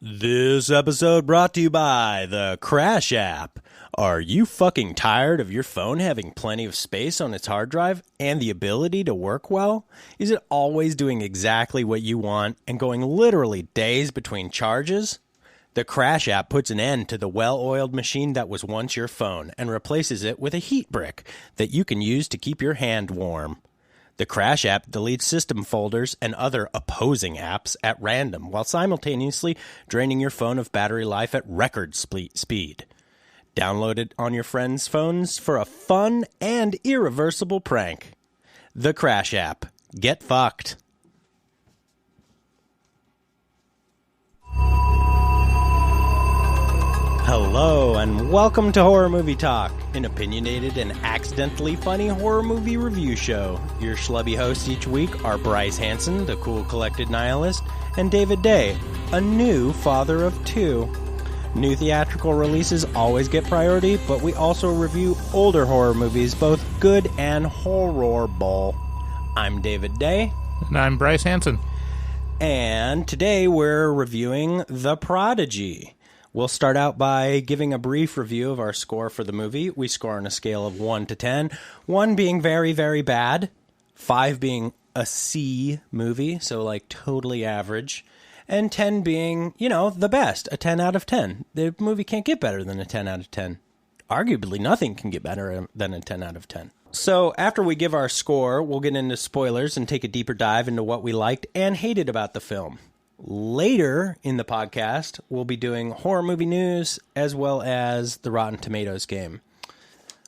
This episode brought to you by the Crash app. Are you fucking tired of your phone having plenty of space on its hard drive and the ability to work well? Is it always doing exactly what you want and going literally days between charges? The Crash app puts an end to the well-oiled machine that was once your phone and replaces it with a heat brick that you can use to keep your hand warm. The Crash app deletes system folders and other opposing apps at random while simultaneously draining your phone of battery life at record speed. Download it on your friends' phones for a fun and irreversible prank. The Crash app. Get fucked. Hello, and welcome to Horror Movie Talk, an opinionated and accidentally funny horror movie review show. Your schlubby hosts each week are Bryce Hanson, the cool collected nihilist, and David Day, a new father of two. New theatrical releases always get priority, but we also review older horror movies, both good and horrible. I'm David Day. And I'm Bryce Hanson. And today we're reviewing The Prodigy. We'll start out by giving a brief review of our score for the movie. We score on a scale of 1 to 10. 1 being very, very bad. 5 being a C movie, so like totally average. And 10 being, you know, the best, a 10 out of 10. The movie can't get better than a 10 out of 10. Arguably, nothing can get better than a 10 out of 10. So after we give our score, we'll get into spoilers and take a deeper dive into what we liked and hated about the film. Later in the podcast, we'll be doing horror movie news as well as the Rotten Tomatoes game.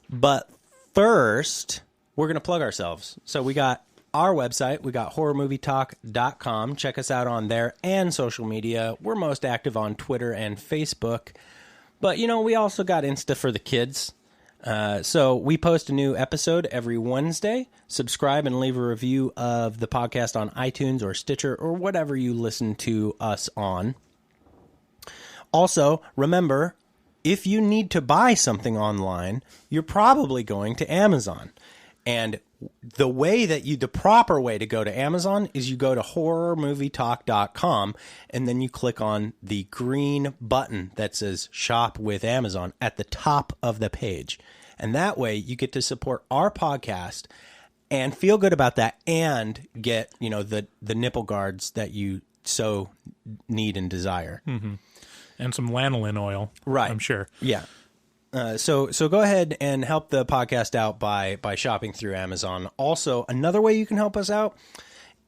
But first, we're going to plug ourselves. So we got our website. We got horrormovietalk.com. Check us out on there and social media. We're most active on Twitter and Facebook. But, you know, we also got Insta for the kids. So we post a new episode every Wednesday. Subscribe and leave a review of the podcast on iTunes or Stitcher or whatever you listen to us on. Also, remember, if you need to buy something online, you're probably going to Amazon. And the proper way to go to Amazon is you go to horrormovietalk.com and then you click on the green button that says Shop with Amazon at the top of the page. And that way you get to support our podcast and feel good about that and get, you know, the nipple guards that you so need and desire. Mm-hmm. And some lanolin oil, right? I'm sure. Yeah. So go ahead and help the podcast out by shopping through Amazon. Also, another way you can help us out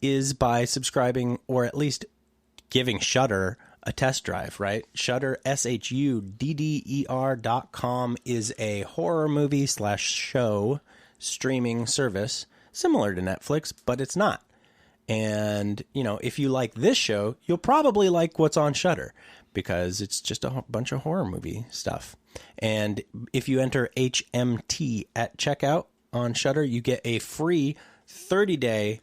is by subscribing or at least giving Shudder a test drive, right? Shudder, SHUDDER.com is a horror movie / show streaming service similar to Netflix, but it's not. And, you know, if you like this show, you'll probably like what's on Shudder because it's just a bunch of horror movie stuff. And if you enter HMT at checkout on Shudder, you get a free 30-day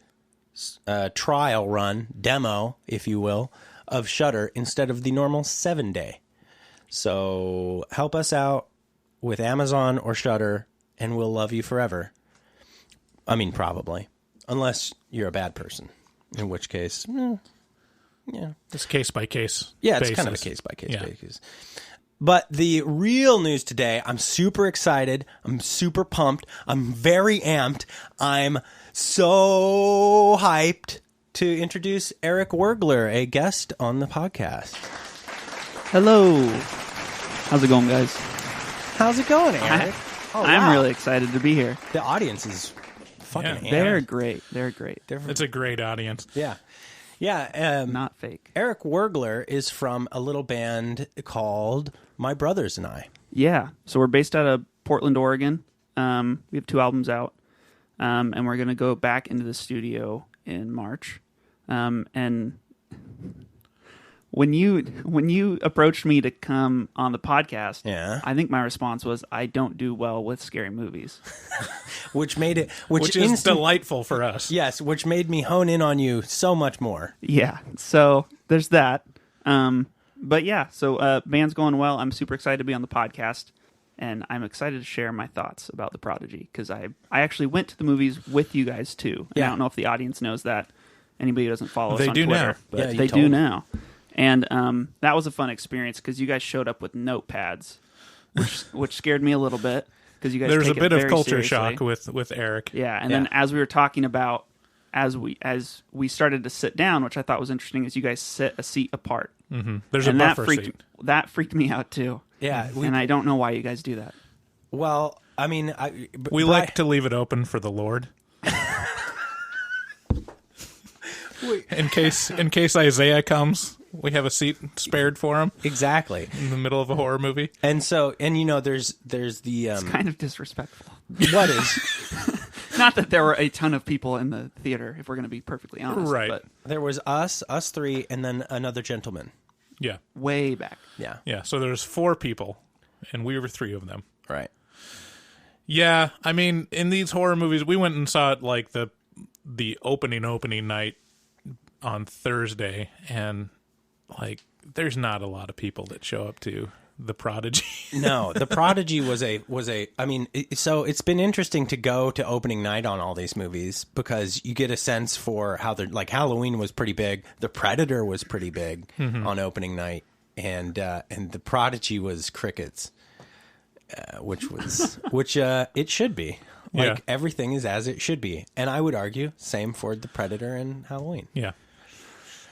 trial run, demo, if you will, of Shudder instead of the normal 7-day. So help us out with Amazon or Shudder, and we'll love you forever. I mean, probably. Unless you're a bad person, in which case, yeah. It's case by case. Yeah, it's basis. kind of a case by case basis. But the real news today, I'm super excited. I'm super pumped. I'm very amped. I'm so hyped to introduce Erik Wurgler, a guest on the podcast. Hello. How's it going, guys? How's it going, Erik? I'm really excited to be here. The audience is fucking amped. They're great. They're great. It's a great audience. Yeah. Yeah. Not fake. Erik Wurgler is from a little band called My Brothers and I. Yeah. So we're based out of Portland, Oregon. We have 2 albums out. And we're going to go back into the studio in March. And when you approached me to come on the podcast, yeah. I think my response was, I don't do well with scary movies. which is delightful for us. Yes, which made me hone in on you so much more. Yeah, so there's that. But yeah, so band's going well. I'm super excited to be on the podcast, and I'm excited to share my thoughts about The Prodigy, because I actually went to the movies with you guys, too. And I don't know if the audience knows that. Anybody who doesn't follow us on Twitter. They do now. But they do now. And that was a fun experience because you guys showed up with notepads, which scared me a little bit because you guys There's take a bit it of very culture seriously. shock with Eric. Yeah, and then as we were talking about, as we started to sit down, which I thought was interesting, is you guys sit a seat apart. Mm-hmm. There's a buffer seat. That freaked me out too. Yeah, and I don't know why you guys do that. Well, I mean, we like to leave it open for the Lord. In case Isaiah comes, we have a seat spared for him. Exactly. In the middle of a horror movie. And so, and there's the it's kind of disrespectful. What is? Not that there were a ton of people in the theater, if we're going to be perfectly honest. Right. But there was us three, and then another gentleman. Yeah. Way back. Yeah. Yeah. So there's 4 people, and we were 3 of them. Right. Yeah. I mean, in these horror movies, we went and saw it like the opening night on Thursday, and like there's not a lot of people that show up to the Prodigy. No, the Prodigy was a. I mean, so it's been interesting to go to opening night on all these movies because you get a sense for how they're like. Halloween was pretty big. The Predator was pretty big on opening night, and the Prodigy was crickets, which it should be. Like everything is as it should be, and I would argue same for the Predator and Halloween. Yeah.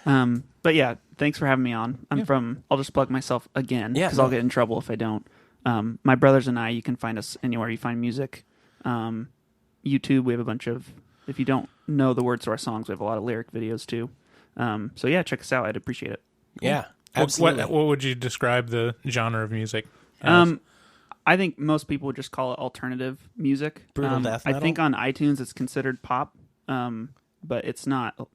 But yeah, thanks for having me on. I'll just plug myself again because I'll get in trouble if I don't. My brothers and I, you can find us anywhere you find music. YouTube, we have a bunch of, if you don't know the words to our songs, we have a lot of lyric videos too. So yeah, check us out. I'd appreciate it. Cool. Yeah, absolutely. What would you describe the genre of music as? I think most people would just call it alternative music. Brutal death metal? I think on iTunes it's considered pop, but it's not.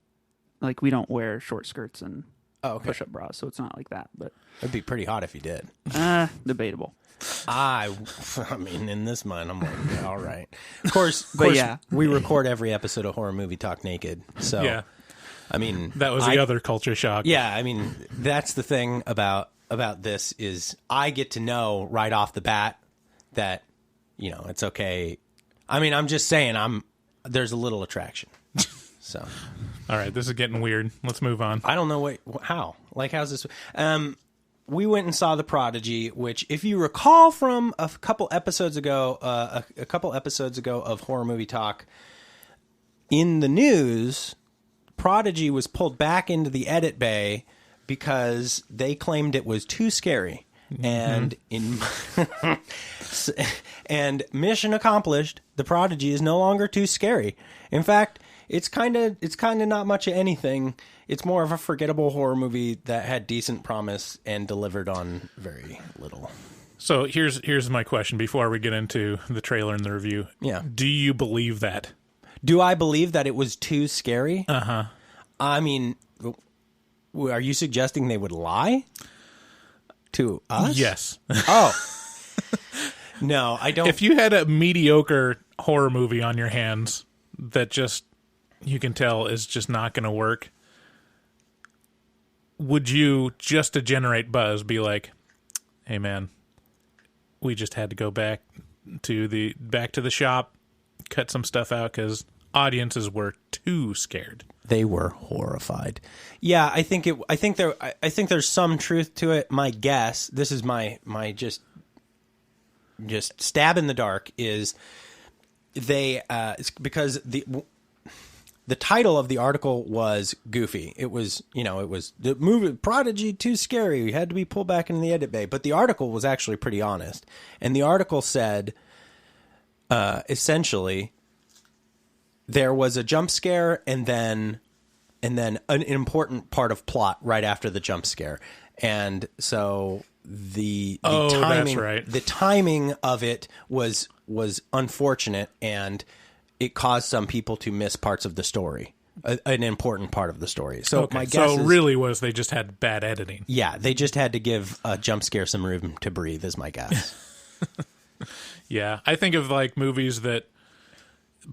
Like, we don't wear short skirts and push-up bras, so it's not like that. But it'd be pretty hot if you did. Debatable. I mean, in this mind, I'm like, yeah, all right. Of course, we record every episode of Horror Movie Talk naked. So, yeah. I mean, that was the other culture shock. Yeah, I mean, that's the thing about this is I get to know right off the bat that it's okay. I mean, I'm just saying there's a little attraction. So, all right, this is getting weird. Let's move on. I don't know how. Like, how's this? We went and saw The Prodigy, which, if you recall from a couple episodes ago of Horror Movie Talk, in the news, Prodigy was pulled back into the edit bay because they claimed it was too scary. And and mission accomplished. The Prodigy is no longer too scary. In fact, it's kind of not much of anything. It's more of a forgettable horror movie that had decent promise and delivered on very little. So here's my question before we get into the trailer and the review. Yeah. Do you believe that? Do I believe that it was too scary? Uh-huh. I mean, are you suggesting they would lie to us? Yes. Oh. No, I don't. If you had a mediocre horror movie on your hands that just you can tell is just not going to work, would you, just to generate buzz, be like, hey man, we just had to go back to the shop, cut some stuff out because audiences were too scared? They were horrified. Yeah, I think there's some truth to it. My guess, this is my just stab in the dark, is it's because the title of the article was goofy. It was the movie Prodigy too scary. We had to be pulled back into the edit bay. But the article was actually pretty honest. And the article said, essentially, there was a jump scare and then an important part of plot right after the jump scare. And so the timing, that's right. The timing of it was unfortunate, and it caused some people to miss parts of the story, an important part of the story. So my guess is, really was they just had bad editing. Yeah, they just had to give a jump scare some room to breathe, is my guess. Yeah, I think of like movies that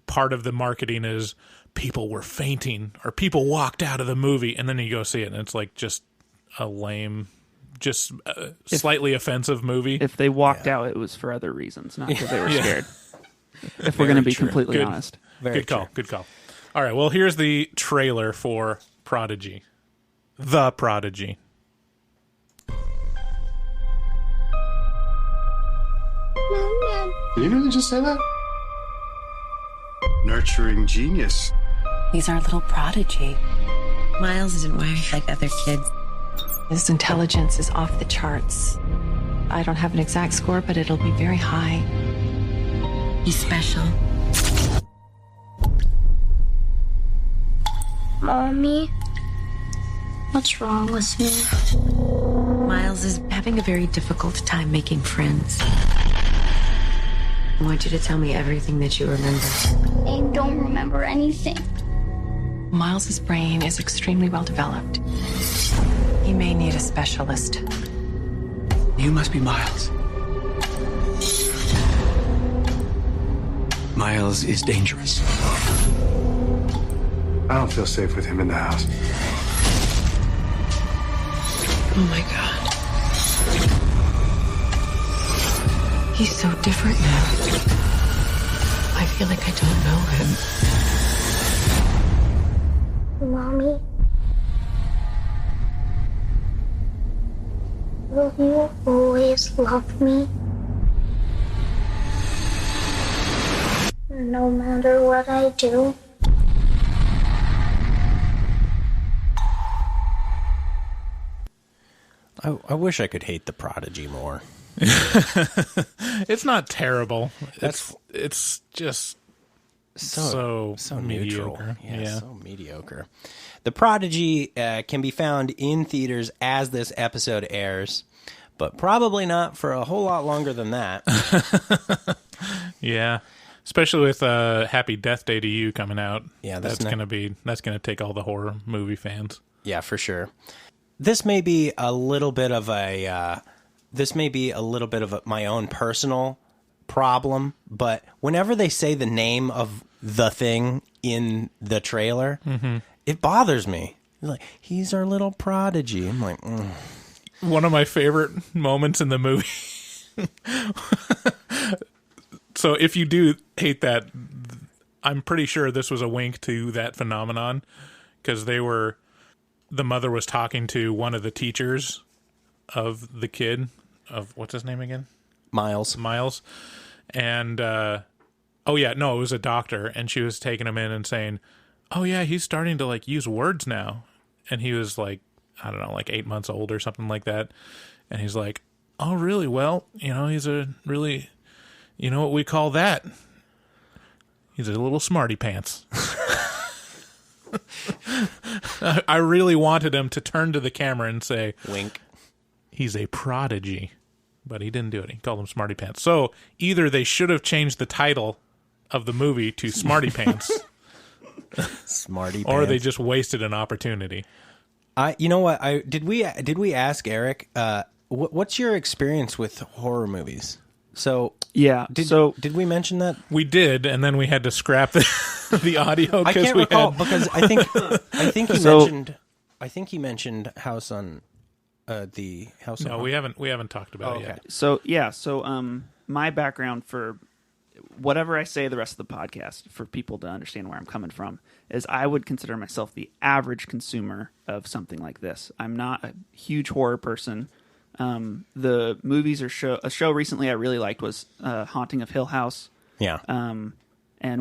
part of the marketing is people were fainting or people walked out of the movie, and then you go see it and it's like just a lame, just slightly offensive movie. If they walked out, it was for other reasons, not because they were scared. If we're going to be completely honest. Good call. Good call. All right, well, here's the trailer for Prodigy. The Prodigy. Did you really just say that? Nurturing genius. He's our little prodigy. Miles isn't wired like other kids. His intelligence is off the charts. I don't have an exact score, but it'll be very high. He's special. Mommy, what's wrong with me? Miles is having a very difficult time making friends. I want you to tell me everything that you remember. I don't remember anything. Miles's brain is extremely well developed. He may need a specialist. You must be Miles. Miles is dangerous. I don't feel safe with him in the house. Oh my God. He's so different now. I feel like I don't know him. Mommy, will you always love me? No matter what I do? I wish I could hate the Prodigy more. It's not terrible. It's just so neutral. mediocre. Yeah. So mediocre. The Prodigy can be found in theaters as this episode airs, but probably not for a whole lot longer than that. Yeah. Especially with Happy Death Day to You coming out. Yeah, that's gonna take all the horror movie fans. Yeah, for sure. This may be a little bit of my own personal problem, but whenever they say the name of the thing in the trailer, it bothers me. Like, he's our little prodigy. I'm like, One of my favorite moments in the movie. So if you do hate that, I'm pretty sure this was a wink to that phenomenon, because the mother was talking to one of the teachers of the kid, of what's his name again? Miles. And, it was a doctor, and she was taking him in and saying, oh yeah, he's starting to like use words now. And he was like, I don't know, like 8 months old or something like that. And he's like, oh really? Well, he's a really, what we call that? He's a little smarty pants. I really wanted him to turn to the camera and say, wink, he's a prodigy, but he didn't do it. He called him Smarty Pants. So either they should have changed the title of the movie to Smarty Pants, Smarty Pants, or they just wasted an opportunity. You know what? Did we ask Eric? What's your experience with horror movies? So Yeah. did we mention that? We did, and then we had to scrap the audio. I can't recall because I think he mentioned House on the House. No, we haven't talked about it yet. So my background for whatever I say the rest of the podcast, for people to understand where I'm coming from, is I would consider myself the average consumer of something like this. I'm not a huge horror person. The movies or a show recently I really liked was Haunting of Hill House. Yeah. And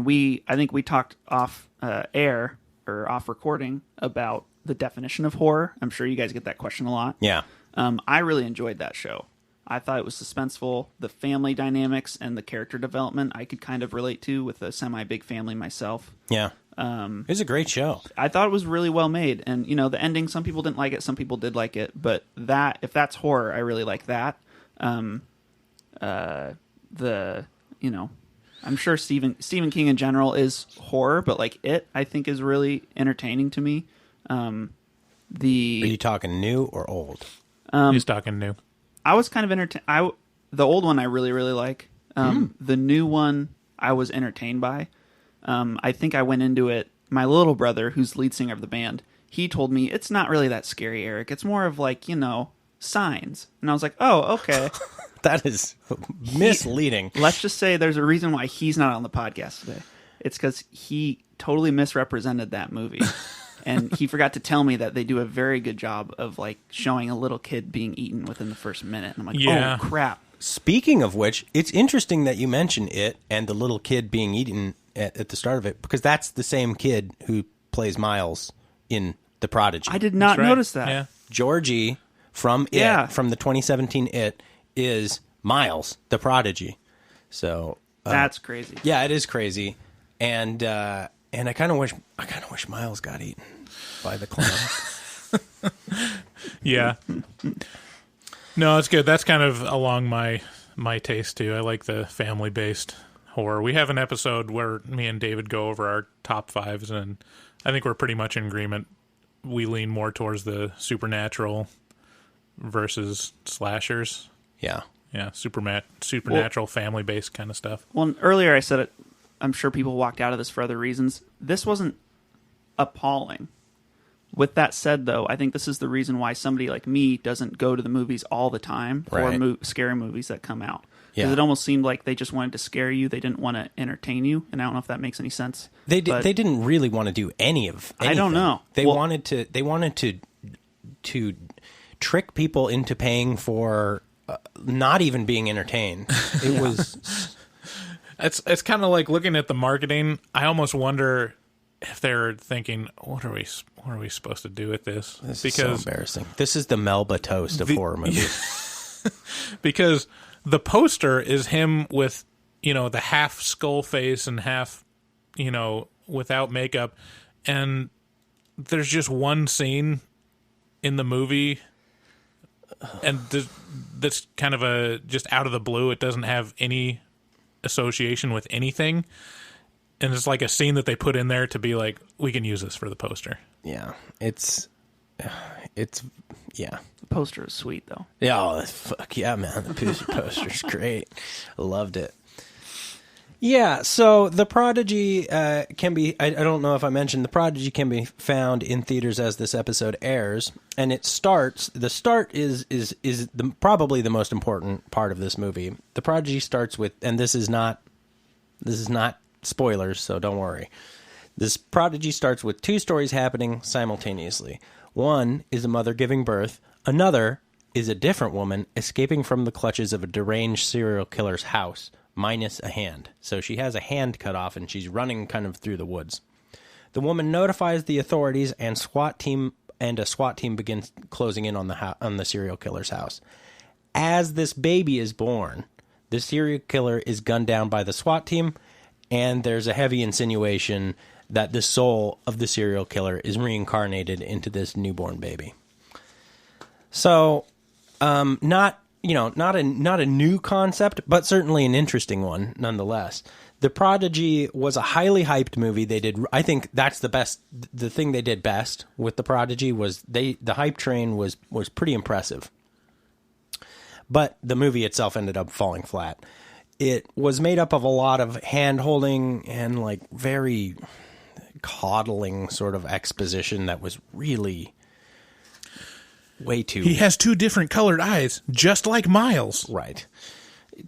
I think we talked off air or off recording about the definition of horror. I'm sure you guys get that question a lot. Yeah. I really enjoyed that show. I thought it was suspenseful. The family dynamics and the character development I could kind of relate to with a semi-big family myself. Yeah. It was a great show. I thought it was really well made. And, the ending, some people didn't like it, some people did like it. But if that's horror, I really like that. I'm sure Stephen King in general is horror, but like I think is really entertaining to me. Are you talking new or old? He's talking new. I was kind of entertained. The old one I really, really like. The new one I was entertained by. I think I went into it. My little brother, who's lead singer of the band, he told me it's not really that scary, Eric. It's more of like, signs. And I was like, oh, okay. That is misleading. Let's just say there's a reason why he's not on the podcast today. It's because he totally misrepresented that movie. And he forgot to tell me that they do a very good job of like showing a little kid being eaten within the first minute. And I'm like, Yeah. oh crap! Speaking of which, it's interesting that you mention it and the little kid being eaten at the start of it, because that's the same kid who plays Miles in The Prodigy. I did not That's right. notice that. Yeah. Georgie from Yeah. It, from the 2017 It, is Miles, the Prodigy. So That's crazy. yeah, it is crazy, and I kind of wish Miles got eaten by the clown. Yeah. No, it's good. That's kind of along my taste too. I like the family-based horror. We have an episode where me and David go over our top fives, and I think we're pretty much in agreement. We lean more towards the supernatural versus slashers. Yeah. Yeah, supernatural family-based kind of stuff. Well, earlier I said it. I'm sure people walked out of this for other reasons. This wasn't appalling. With that said, though, I think this is the reason why somebody like me doesn't go to the movies all the time for Right. scary movies that come out. Yeah. Because it almost seemed like they just wanted to scare you. They didn't want to entertain you. And I don't know if that makes any sense. They but they didn't really want to do any of anything. I don't know. They Well- wanted to trick people into paying for not even being entertained. It was It's kind of like looking at the marketing. I almost wonder if they're thinking, what are we supposed to do with this? this is so embarrassing. This is the Melba toast of horror movies. Because the poster is him with, the half skull face and half, without makeup. And there's just one scene in the movie, and that's kind of just out of the blue. It doesn't have any association with anything. And it's like a scene that they put in there to be like, we can use this for the poster. Yeah, it's yeah. the poster is sweet, though. Yeah, oh, fuck yeah, man. The poster's great. I loved it. Yeah, so The Prodigy can be, I don't know if I mentioned, The Prodigy can be found in theaters as this episode airs, and the start is probably the most important part of this movie. The Prodigy starts with, and this is not spoilers, so don't worry. This Prodigy starts with two stories happening simultaneously. One is a mother giving birth. Another is a different woman escaping from the clutches of a deranged serial killer's house, minus a hand. So she has a hand cut off, and she's running kind of through the woods. The woman notifies the authorities, and a SWAT team begins closing in on the serial killer's house. As this baby is born, the serial killer is gunned down by the SWAT team, and there's a heavy insinuation that the soul of the serial killer is reincarnated into this newborn baby. So, not a new concept, but certainly an interesting one nonetheless. The Prodigy was a highly hyped movie. I think that's the thing they did best with The Prodigy was the hype train was pretty impressive. But the movie itself ended up falling flat. It was made up of a lot of hand-holding and like very coddling sort of exposition that was really way too... He has two different colored eyes, just like Miles. Right.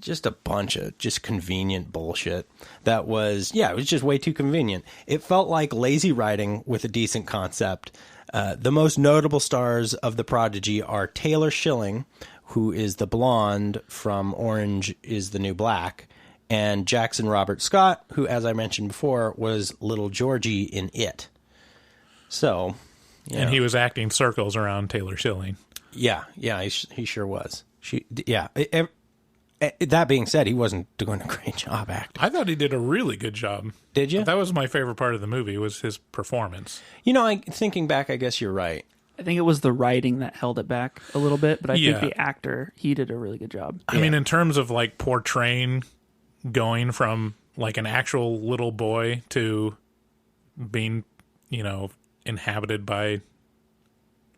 Just a bunch of just convenient bullshit. That was, it was just way too convenient. It felt like lazy writing with a decent concept. The most notable stars of The Prodigy are Taylor Schilling, who is the blonde from Orange is the New Black, and Jackson Robert Scott, who, as I mentioned before, was little Georgie in It. So... And he was acting circles around Taylor Schilling. Yeah, he sure was. That being said, he wasn't doing a great job acting. I thought he did a really good job. Did you? That was my favorite part of the movie, was his performance. Thinking back, I guess you're right. I think it was the writing that held it back a little bit, but I Yeah. think the actor, he did a really good job. I mean, in terms of like portraying going from like an actual little boy to being, inhabited by,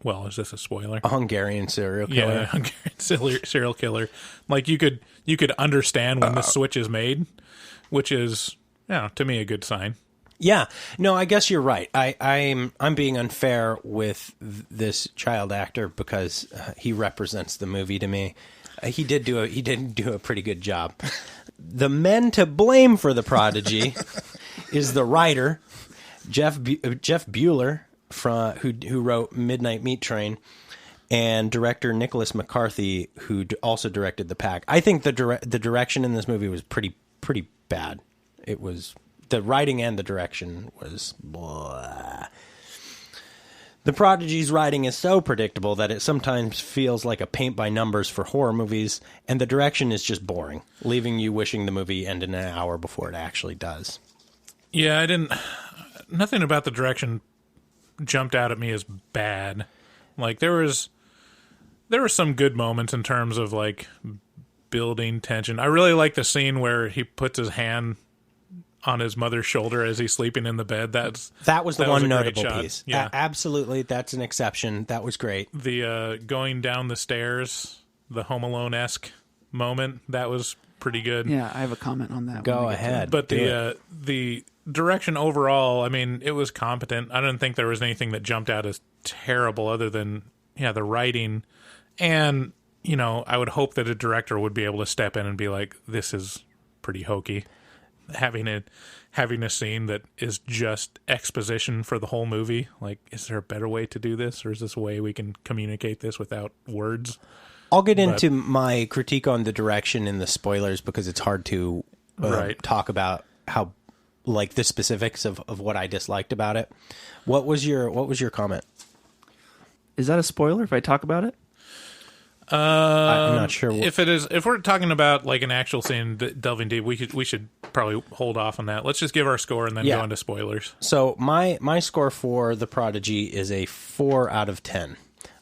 well, is this a spoiler? A Hungarian serial killer. Yeah, Hungarian serial killer. Like you could understand when the switch is made, which is, to me, a good sign. Yeah, no, I guess you're right. I'm being unfair with this child actor because he represents the movie to me. He did do a pretty good job. The men to blame for The Prodigy is the writer Jeff Bueller, who wrote Midnight Meat Train, and director Nicholas McCarthy, who also directed The Pack. I think the direction in this movie was pretty bad. It was, the writing and the direction was blah. The Prodigy's writing is so predictable that it sometimes feels like a paint by numbers for horror movies, and the direction is just boring, leaving you wishing the movie ended an hour before it actually does. Yeah, nothing about the direction jumped out at me as bad. Like, there were some good moments in terms of, like, building tension. I really like the scene where he puts his hand on his mother's shoulder as he's sleeping in the bed. That was the one notable shot. piece. Yeah. Absolutely, that's an exception. That was great. The going down the stairs, the Home Alone-esque moment, that was pretty good. Yeah, I have a comment on that. Go ahead. But the direction overall, I mean, it was competent. I don't think there was anything that jumped out as terrible other than, the writing. And, I would hope that a director would be able to step in and be like, this is pretty hokey. Having a scene that is just exposition for the whole movie. Like, is there a better way to do this? Or is this a way we can communicate this without words? I'll get into my critique on the direction in the spoilers because it's hard to talk about how, like, the specifics of what I disliked about it. What was your comment? Is that a spoiler if I talk about it? I'm not sure. If we're talking about like an actual scene delving deep, we should probably hold off on that. Let's just give our score and then go into spoilers. So my score for The Prodigy is a 4 out of 10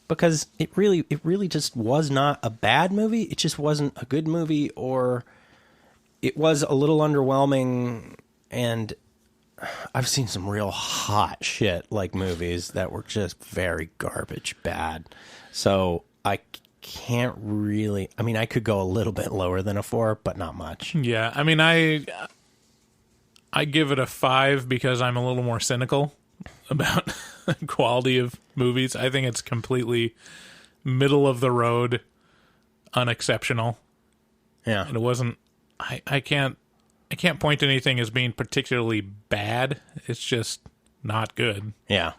because it really just was not a bad movie. It just wasn't a good movie, or it was a little underwhelming. And I've seen some real hot shit like movies that were just very garbage bad. So I can't really, I mean, I could go a little bit lower than a 4, but not much. Yeah, I mean, I give it a 5 because I'm a little more cynical about quality of movies. I think it's completely middle of the road, unexceptional. Yeah. And it wasn't, I can't point to anything as being particularly bad. It's just not good. Yeah.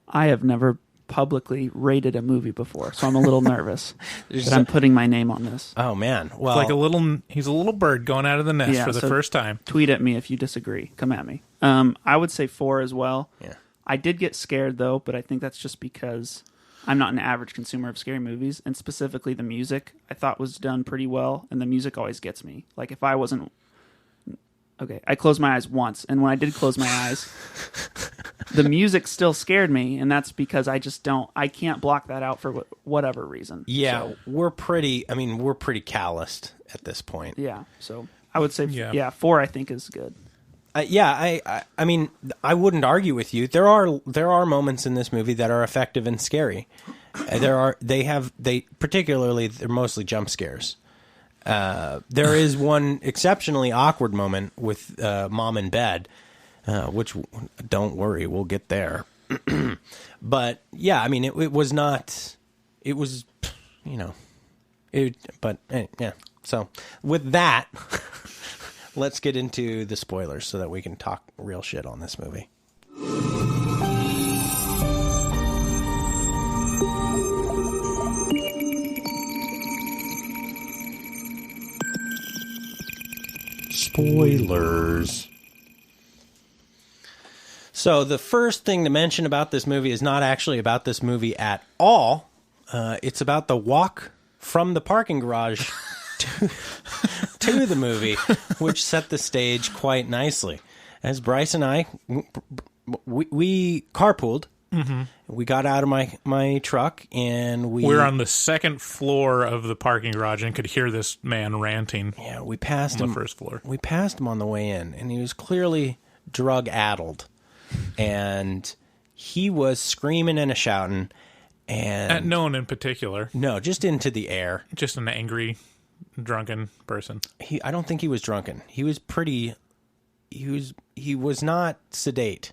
I have never publicly rated a movie before, so I'm a little nervous that I'm putting my name on this. Oh man. Well, it's like he's a little bird going out of the nest for the first time. Tweet at me if you disagree. Come at me. I would say 4 as well. Yeah. I did get scared though, but I think that's just because I'm not an average consumer of scary movies, and specifically the music I thought was done pretty well, and the music always gets me. Like if I wasn't okay, I closed my eyes once, and when I did close my eyes, the music still scared me, and that's because I can't block that out for whatever reason. Yeah, so, we're pretty calloused at this point. Yeah, so I would say 4 I think is good. I mean, I wouldn't argue with you. There are moments in this movie that are effective and scary. They're mostly jump scares. There is one exceptionally awkward moment with mom in bed, which don't worry, we'll get there. But yeah, I mean, it was not. It was, But yeah. So with that, let's get into the spoilers so that we can talk real shit on this movie. Spoilers. So the first thing to mention about this movie is not actually about this movie at all. It's about the walk from the parking garage to the movie, which set the stage quite nicely. As Bryce and I, we carpooled. Mm-hmm. We got out of my truck and we're on the second floor of the parking garage and could hear this man ranting. Yeah, we passed him on the first floor. We passed him on the way in, and he was clearly drug addled, and he was screaming and shouting. And at no one in particular. No, just into the air. Just an angry, drunken person. I don't think he was drunken. He was pretty. He was not sedate.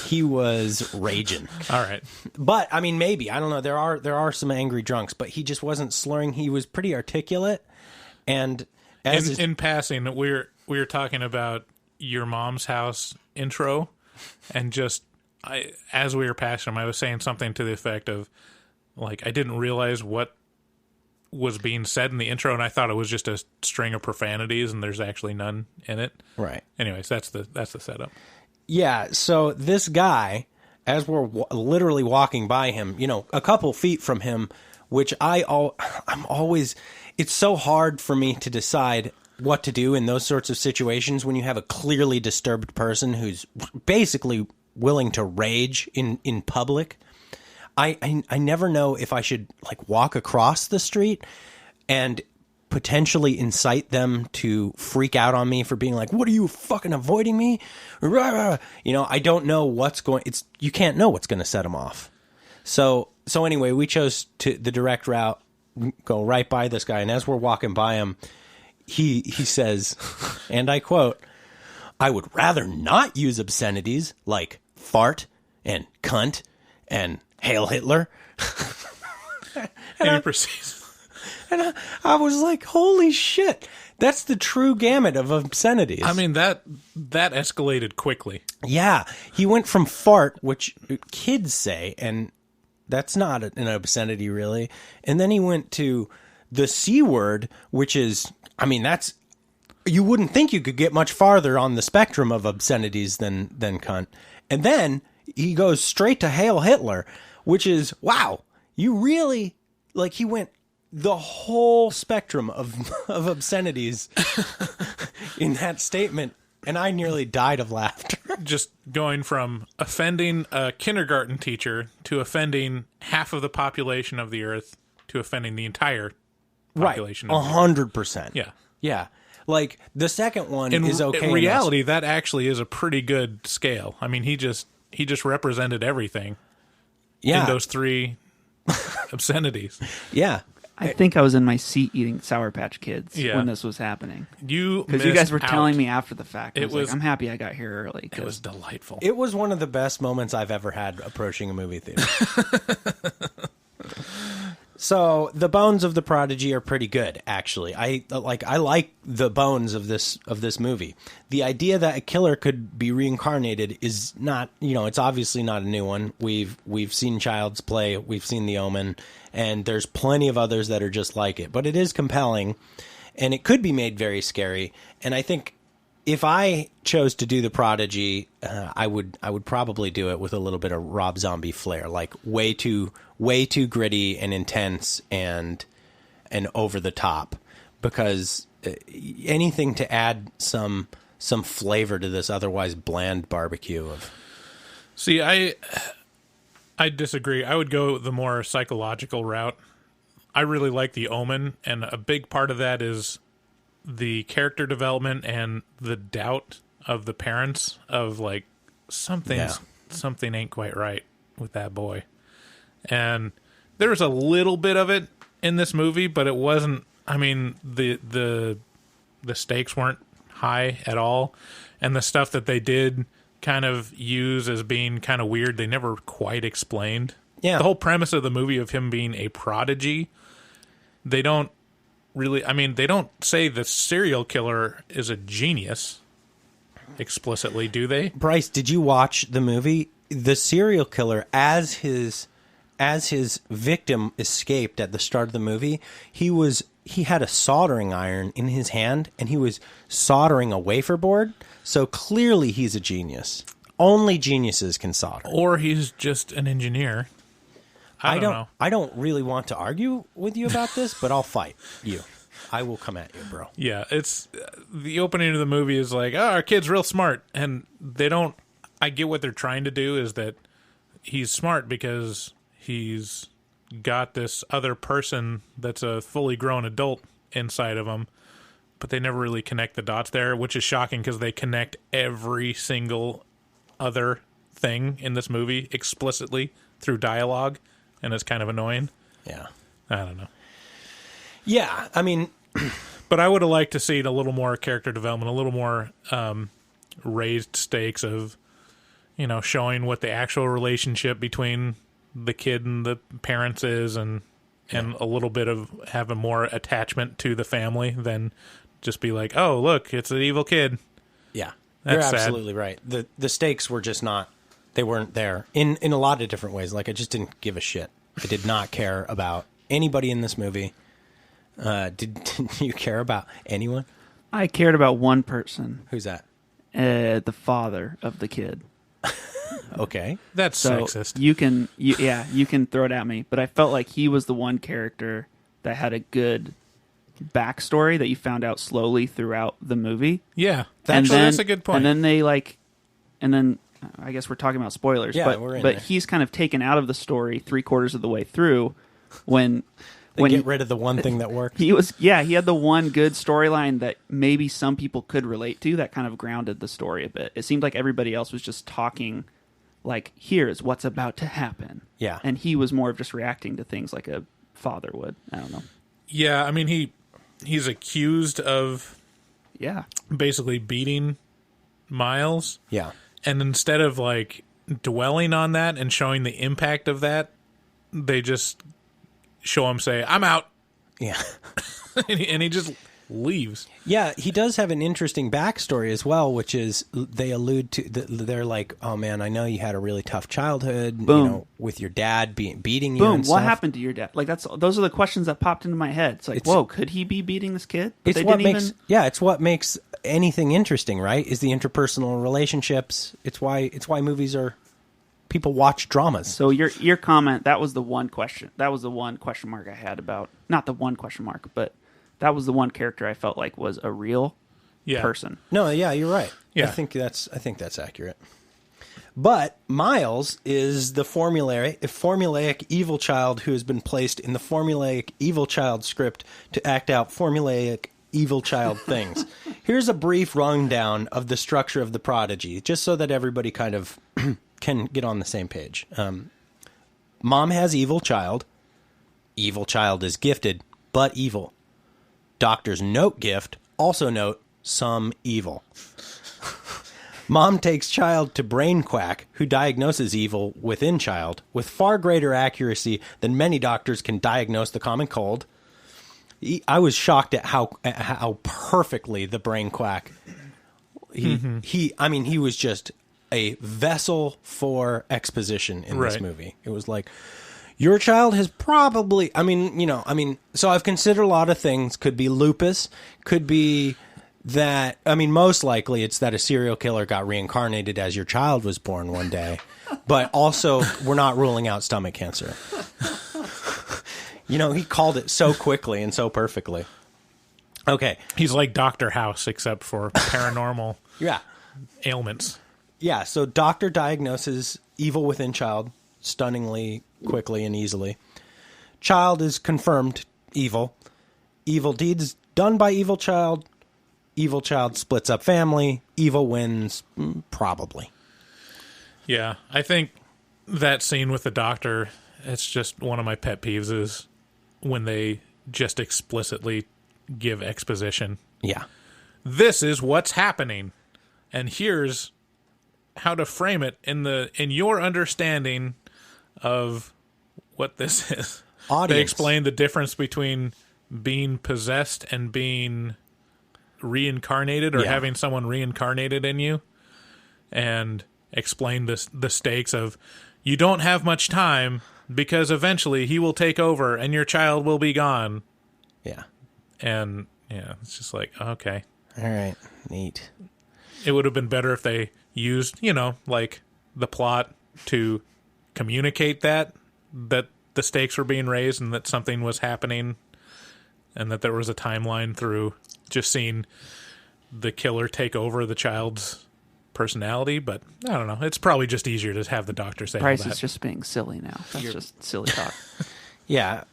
He was raging. All right. But I mean, maybe, I don't know. There are some angry drunks, but he just wasn't slurring. He was pretty articulate. And in passing, we were talking about Your Mom's House intro, and just as we were passing him, I was saying something to the effect of, like I didn't realize what was being said in the intro, and I thought it was just a string of profanities, and there's actually none in it. Right. Anyways, that's the setup. Yeah, so this guy, as we're literally walking by him, you know, a couple feet from him, which I'm always, it's so hard for me to decide what to do in those sorts of situations when you have a clearly disturbed person who's basically willing to rage in public. I never know if I should like walk across the street and potentially incite them to freak out on me for being like, what are you, fucking avoiding me? You know, I don't know you can't know what's going to set them off. So anyway, we chose the direct route, go right by this guy. And as we're walking by him, he says, and I quote, "I would rather not use obscenities like fart and cunt and Hail Hitler." And he proceeds. And I was like, holy shit. That's the true gamut of obscenities. I mean, that escalated quickly. Yeah. He went from fart, which kids say, and that's not an obscenity really. And then he went to the C word, which is, I mean, that's, you wouldn't think you could get much farther on the spectrum of obscenities than cunt. And then he goes straight to Hail Hitler, which is, wow, you really, like, he went the whole spectrum of obscenities in that statement, and I nearly died of laughter. Just going from offending a kindergarten teacher to offending half of the population of the earth to offending the entire population. Right, 100%. Yeah. Yeah. Like, the second one is okay. In reality, that actually is a pretty good scale. I mean, he just represented everything in those three obscenities. Yeah. I think I was in my seat eating Sour Patch Kids when this was happening. Because you guys were telling me after the fact. I was like, I'm happy I got here early. It was delightful. It was one of the best moments I've ever had approaching a movie theater. So the bones of the Prodigy are pretty good, actually. I like the bones of this movie. The idea that a killer could be reincarnated is not, it's obviously not a new one. We've seen Child's Play, we've seen The Omen, and there's plenty of others that are just like it. But it is compelling, and it could be made very scary. And I think if I chose to do the Prodigy, I would probably do it with a little bit of Rob Zombie flair, like way too gritty and intense and over the top, because anything to add some flavor to this otherwise bland barbecue of. See, I disagree. I would go the more psychological route. I really like The Omen, and a big part of that is the character development and the doubt of the parents of like something ain't quite right with that boy. And there was a little bit of it in this movie, but it wasn't, I mean, the stakes weren't high at all. And the stuff that they did kind of use as being kind of weird, they never quite explained. Yeah. The whole premise of the movie of him being a prodigy, they don't really, I mean, they don't say the serial killer is a genius explicitly, do they? Bryce, did you watch the movie? The serial killer, as his victim escaped at the start of the movie, he had a soldering iron in his hand and he was soldering a wafer board. So clearly he's a genius. Only geniuses can solder. Or he's just an engineer. I don't know. I don't really want to argue with you about this, but I'll fight you. I will come at you, bro. Yeah, it's the opening of the movie is like, oh, our kid's real smart, and they don't. I get what they're trying to do is that he's smart because he's got this other person that's a fully grown adult inside of him, but they never really connect the dots there, which is shocking because they connect every single other thing in this movie explicitly through dialogue. And it's kind of annoying. Yeah. I don't know. Yeah, I mean... But I would have liked to see a little more character development, a little more raised stakes of, showing what the actual relationship between the kid and the parents is and a little bit of having more attachment to the family than just be like, oh, look, it's an evil kid. Yeah, That's you're absolutely right. The stakes were just not... They weren't there in a lot of different ways. Like, I just didn't give a shit I did not care about anybody in this movie. Did you care about anyone? I cared about one person, Who's that? the father of the kid. Okay. That's So sexist. you can throw it at me, but I felt like he was the one character that had a good backstory that you found out slowly throughout the movie. Yeah, And actually, then- that's a good point. And then I guess we're talking about spoilers, Yeah, but we're in but there. he's kind of taken out of the story 3/4 of the way through when Get rid of the one thing that worked. he had the one good storyline that maybe some people could relate to that kind of grounded the story a bit. It seemed like everybody else was just talking like, here's what's about to happen. Yeah. And he was more of just reacting to things like a father would. I don't know. Yeah, I mean, he's accused of Yeah. basically beating Miles, Yeah. and instead of like dwelling on that and showing the impact of that, they just show him say, "I'm out," Yeah. and he just leaves. Yeah, he does have an interesting backstory as well, which is they allude to. They're like, "Oh man, I know you had a really tough childhood, Boom. you know, with your dad beating you." Boom. and What stuff." happened to your dad? Like those are the questions that popped into my head. It's like, whoa, could he be beating this kid? But It's what makes it's what makes anything interesting, right? Is the interpersonal relationships. It's why movies are people watch dramas. So your comment, that was the one question. That was the one question mark I had about, not the one question mark, but that was the one character I felt like was a real person. No, yeah, you're right. Yeah. I think that's accurate. But Miles is the formulaic evil child who has been placed in the formulaic evil child script to act out formulaic evil child things. Here's a brief rundown of the structure of the Prodigy, just so that everybody kind of can get on the same page. Mom has evil child. Evil child is gifted, but evil. Doctors note gift, also note some evil. Mom takes child to brain quack, who diagnoses evil within child with far greater accuracy than many doctors can diagnose the common cold. I was shocked at how perfectly the brain quack. He was just a vessel for exposition in this Right. movie. It was like, your child has probably, so I've considered a lot of things. Could be lupus, could be that, most likely it's that a serial killer got reincarnated as your child was born one day. But also, we're not ruling out stomach cancer. He called it so quickly and so perfectly. Okay. He's like Dr. House, except for paranormal Yeah. ailments. Yeah, so doctor diagnoses evil within child stunningly, quickly, and easily. Child is confirmed evil. Evil deeds done by evil child. Evil child splits up family. Evil wins, probably. Yeah, I think that scene with the doctor, it's just one of my pet peeves is when they just explicitly give exposition. Yeah. This is what's happening, and here's how to frame it in your understanding of what this is. Audience. They explain the difference between being possessed and being reincarnated, or Yeah. having someone reincarnated in you, and explain the stakes of you don't have much time because eventually he will take over and your child will be gone. Yeah. And yeah, it's just like, okay. All right. Neat. It would have been better if they used, like the plot to communicate that the stakes were being raised and that something was happening, and that there was a timeline through just seeing the killer take over the child's personality. But I don't know. It's probably just easier to have the doctor say all Bryce that. is just being silly now. That's just silly talk. Yeah,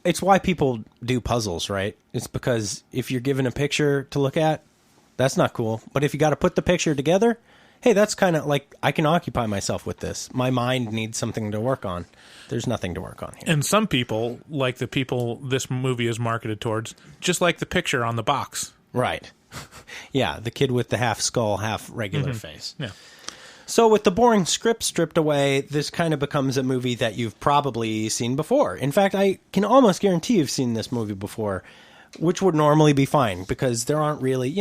it's why people do puzzles, right? It's because if you're given a picture to look at, that's not cool. But if you got to put the picture together, hey, that's kind of like, I can occupy myself with this. My mind needs something to work on. There's nothing to work on here. And some people, like the people this movie is marketed towards, just like the picture on the box. Right. Yeah, the kid with the half skull, half regular face. Yeah. So with the boring script stripped away, this kind of becomes a movie that you've probably seen before. In fact, I can almost guarantee you've seen this movie before, which would normally be fine because there aren't really,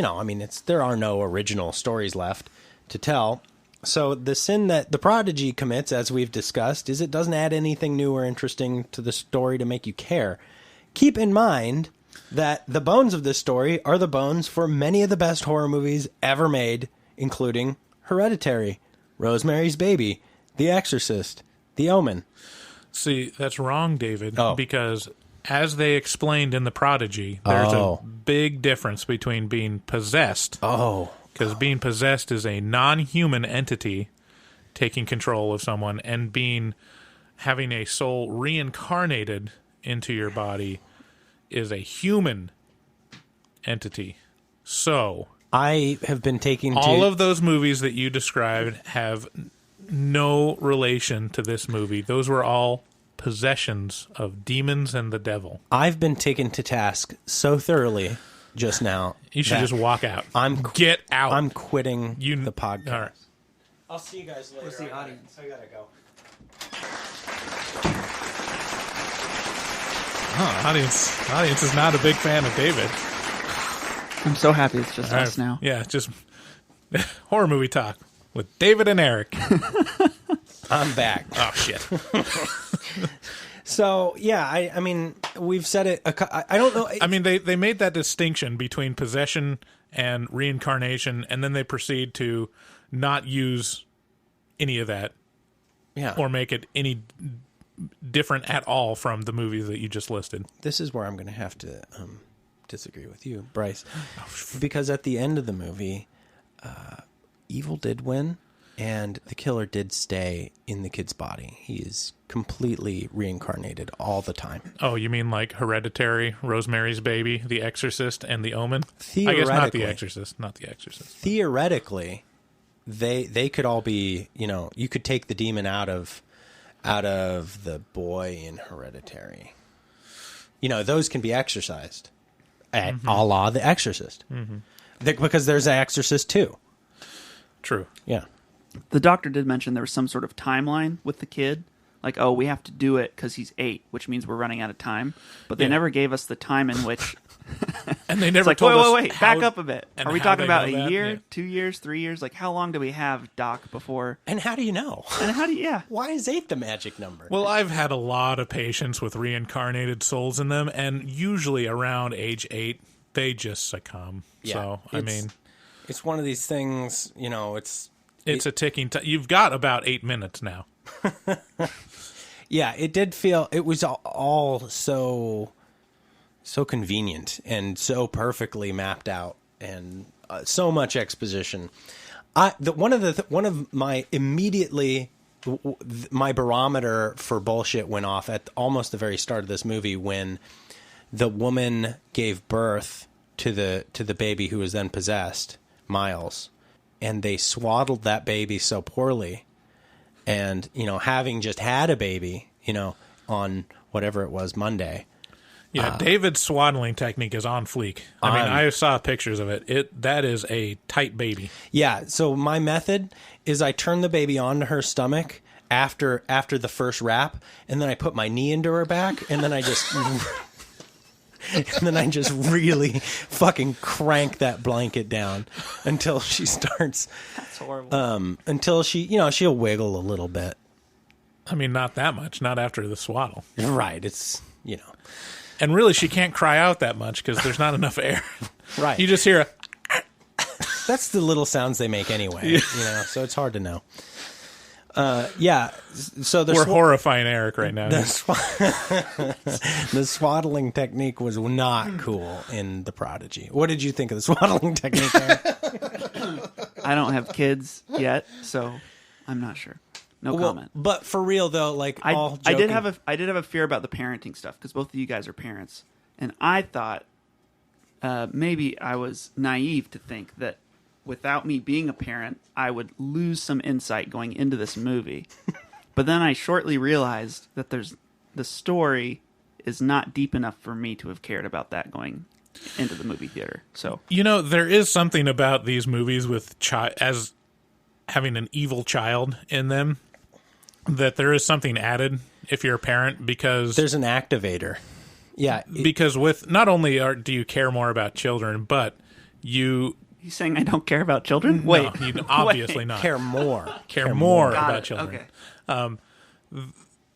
there are no original stories left to tell. So the sin that the Prodigy commits, as we've discussed, is it doesn't add anything new or interesting to the story to make you care. Keep in mind that the bones of this story are the bones for many of the best horror movies ever made, including Hereditary, Rosemary's Baby, The Exorcist, The Omen. See, that's wrong, David, Oh. because as they explained in The Prodigy, there's a big difference between being possessed. Because being possessed is a non-human entity taking control of someone, and having a soul reincarnated into your body is a human entity. So I have been taking all of those movies that you described have no relation to this movie. Those were all possessions of demons and the devil. I've been taken to task so thoroughly just now. You should just walk out. Get out. I'm quitting the podcast. All right. I'll see you guys later. Where's the audience? I gotta go. Audience is not a big fan of David. I'm so happy it's just us now. Yeah, just horror movie talk with David and Eric. I'm back. Oh, shit. So, yeah, I mean, we've said it. I don't know. I mean, they made that distinction between possession and reincarnation, and then they proceed to not use any of that or make it any different at all from the movies that you just listed. This is where I'm going to have to disagree with you, Bryce. Because at the end of the movie, evil did win, and the killer did stay in the kid's body. He is completely reincarnated all the time. Oh, you mean like Hereditary, Rosemary's Baby, The Exorcist, and The Omen? I Theoretically. guess not The Exorcist. Not The Exorcist. Theoretically, they could all be, you could take the demon out of the boy in Hereditary. Those can be exorcised. A la The Exorcist. Because there's an Exorcist too. True. Yeah. The doctor did mention there was some sort of timeline with the kid. Like, oh, we have to do it because he's 8, which means we're running out of time. But they never gave us the time in which... And they never like, told us wait, back up a bit. and Are we how talking they about know a that? year, Yeah. 2 years, 3 years? Like, how long do we have, Doc, before... And how do you know? And how do you... Yeah. Why is 8 the magic number? Well, I've had a lot of patients with reincarnated souls in them, and usually around age 8, they just succumb. Yeah, So, I mean... It's one of these things, It's a ticking time. You've got about 8 minutes now. Yeah, it did feel... It was all so convenient and so perfectly mapped out and so much exposition. One of my immediately... My barometer for bullshit went off at almost the very start of this movie when the woman gave birth to the baby who was then possessed, Miles, and they swaddled that baby so poorly. And, having just had a baby, on whatever it was, Monday. Yeah, David's swaddling technique is on fleek. I mean, I saw pictures of it. That is a tight baby. Yeah, so my method is I turn the baby onto her stomach after the first wrap, and then I put my knee into her back, and then I just... and then I just really fucking crank that blanket down until she starts... That's horrible. Until she, she'll wiggle a little bit. I mean, not that much. Not after the swaddle. Right, it's, And really, she can't cry out that much because there's not enough air. Right. You just hear a... That's the little sounds they make anyway, so it's hard to know. Yeah, so We're horrifying Eric right now. The swaddling technique was not cool in The Prodigy. What did you think of the swaddling technique, Eric? I don't have kids yet, so I'm not sure. No comment. But for real though, all I did joking- have a fear about the parenting stuff because both of you guys are parents, and I thought maybe I was naive to think that without me being a parent, I would lose some insight going into this movie. But then I shortly realized that the story is not deep enough for me to have cared about that going into the movie theater. So there is something about these movies with as having an evil child in them that there is something added if you're a parent because there's an activator. Yeah, because with not only do you care more about children, but you He's saying I don't care about children? Wait. No, you obviously Wait. not. Care more. Care more Got about it. children. Okay.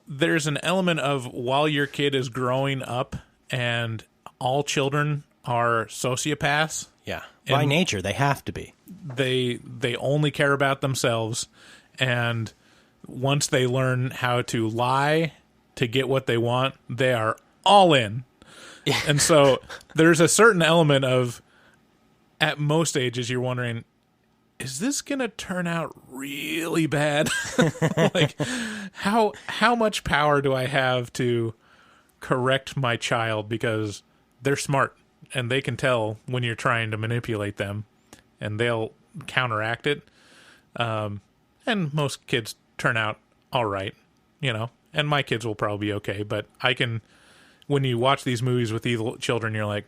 There's an element of while your kid is growing up and all children are sociopaths, Yeah. By And- nature, they have to be. they only care about themselves, and once they learn how to lie to get what they want, they are all in. And so there's a certain element of, at most ages, you're wondering, is this going to turn out really bad? Like, how much power do I have to correct my child, because they're smart and they can tell when you're trying to manipulate them, and they'll counteract it. And most kids turn out all right, and my kids will probably be okay. But when you watch these movies with evil children, you're like,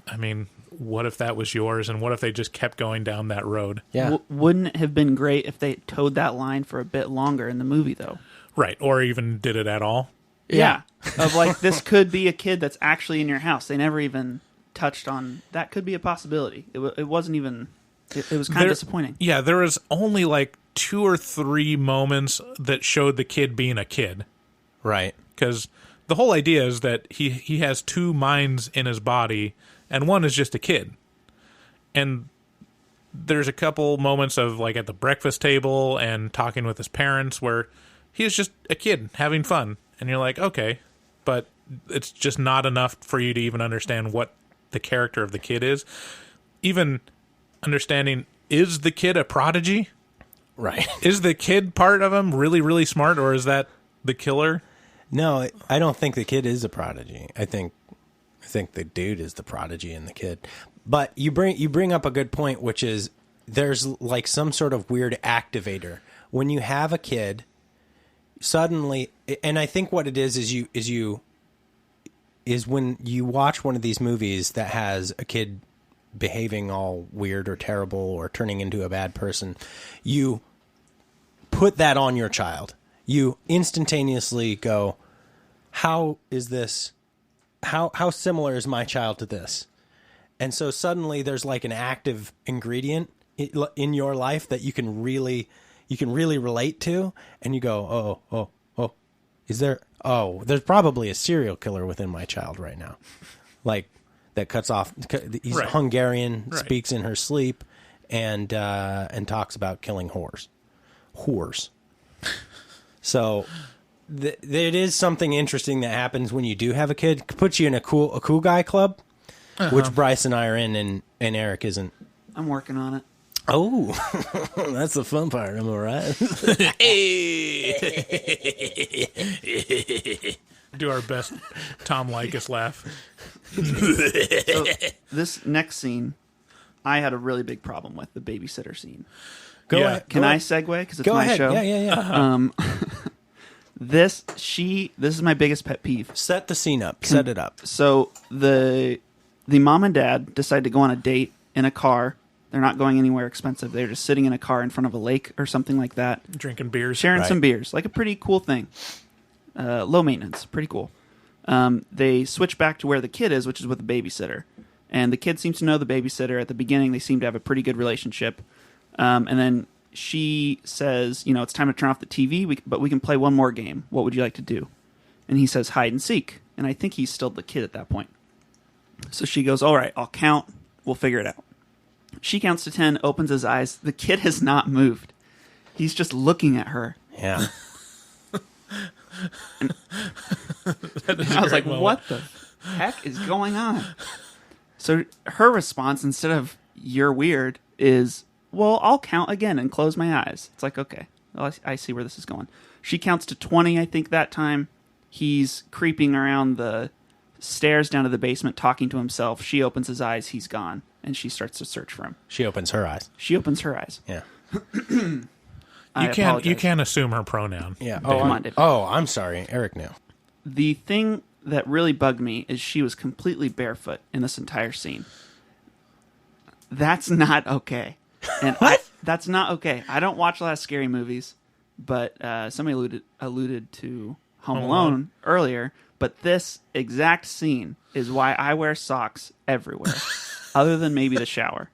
I mean, what if that was yours? And what if they just kept going down that road? Yeah. Wouldn't it have been great if they towed that line for a bit longer in the movie, though? Right. Or even did it at all. Yeah. Of like, this could be a kid that's actually in your house. They never even touched on that. Could be a possibility. It wasn't even. It was kind of disappointing. Yeah, there was only like 2 or 3 moments that showed the kid being a kid. Right. Because the whole idea is that he has 2 minds in his body, and one is just a kid. And there's a couple moments of, like, at the breakfast table and talking with his parents where he's just a kid having fun. And you're like, okay, but it's just not enough for you to even understand what the character of the kid is. Even understanding, is the kid a prodigy? Right. Is the kid part of him really, really smart, or is that the killer? No, I don't think the kid is a prodigy. I think the dude is the prodigy in the kid. But you bring up a good point, which is there's like some sort of weird activator when you have a kid. Suddenly, and I think what it is when you watch one of these movies that has a kid behaving all weird or terrible or turning into a bad person, you put that on your child. You instantaneously go, how is this? How similar is my child to this? And so suddenly there's like an active ingredient in your life that you can really relate to, and you go, oh, there's probably a serial killer within my child right now, like that cuts off. He's Right. Hungarian, Right. speaks in her sleep, and talks about killing whores. So it is something interesting that happens when you do have a kid. Puts you in a cool guy club, which Bryce and I are in, and Eric isn't. I'm working on it. Oh, that's the fun part. Am I right? Do our best Tom Likas laugh. So this next scene, I had a really big problem with the babysitter scene. Go Yeah. ahead. Can I segue? Because it's Go my ahead. show. Yeah. This is my biggest pet peeve. Set the scene up. Set it up. So the mom and dad decide to go on a date in a car. They're not going anywhere expensive. They're just sitting in a car in front of a lake or something like that, Drinking beers. sharing Right. some beers. Like a pretty cool thing. Low maintenance. Pretty cool. They switch back to where the kid is, which is with the babysitter. And the kid seems to know the babysitter. At the beginning, they seem to have a pretty good relationship. And then she says, it's time to turn off the TV, but we can play one more game. What would you like to do? And he says, hide and seek. And I think he's still the kid at that point. So she goes, all right, I'll count. We'll figure it out. She counts to 10, opens his eyes. The kid has not moved. He's just looking at her. Yeah. And I was like, what the heck is going on? So her response, instead of, you're weird, is, well, I'll count again and close my eyes. It's like, okay, well, I see where this is going. She counts to 20, I think, that time. He's creeping around the stairs down to the basement, talking to himself. She opens his eyes. He's gone. And she starts to search for him. She opens her eyes. She opens her eyes. Yeah. I You apologize. can't assume her pronoun. Yeah. Come on, Dave. I'm sorry. Eric knew. The thing that really bugged me is she was completely barefoot in this entire scene. That's not okay. And that's not okay. I don't watch a lot of scary movies, but somebody alluded to Home Alone earlier. But this exact scene is why I wear socks everywhere. other than maybe the shower.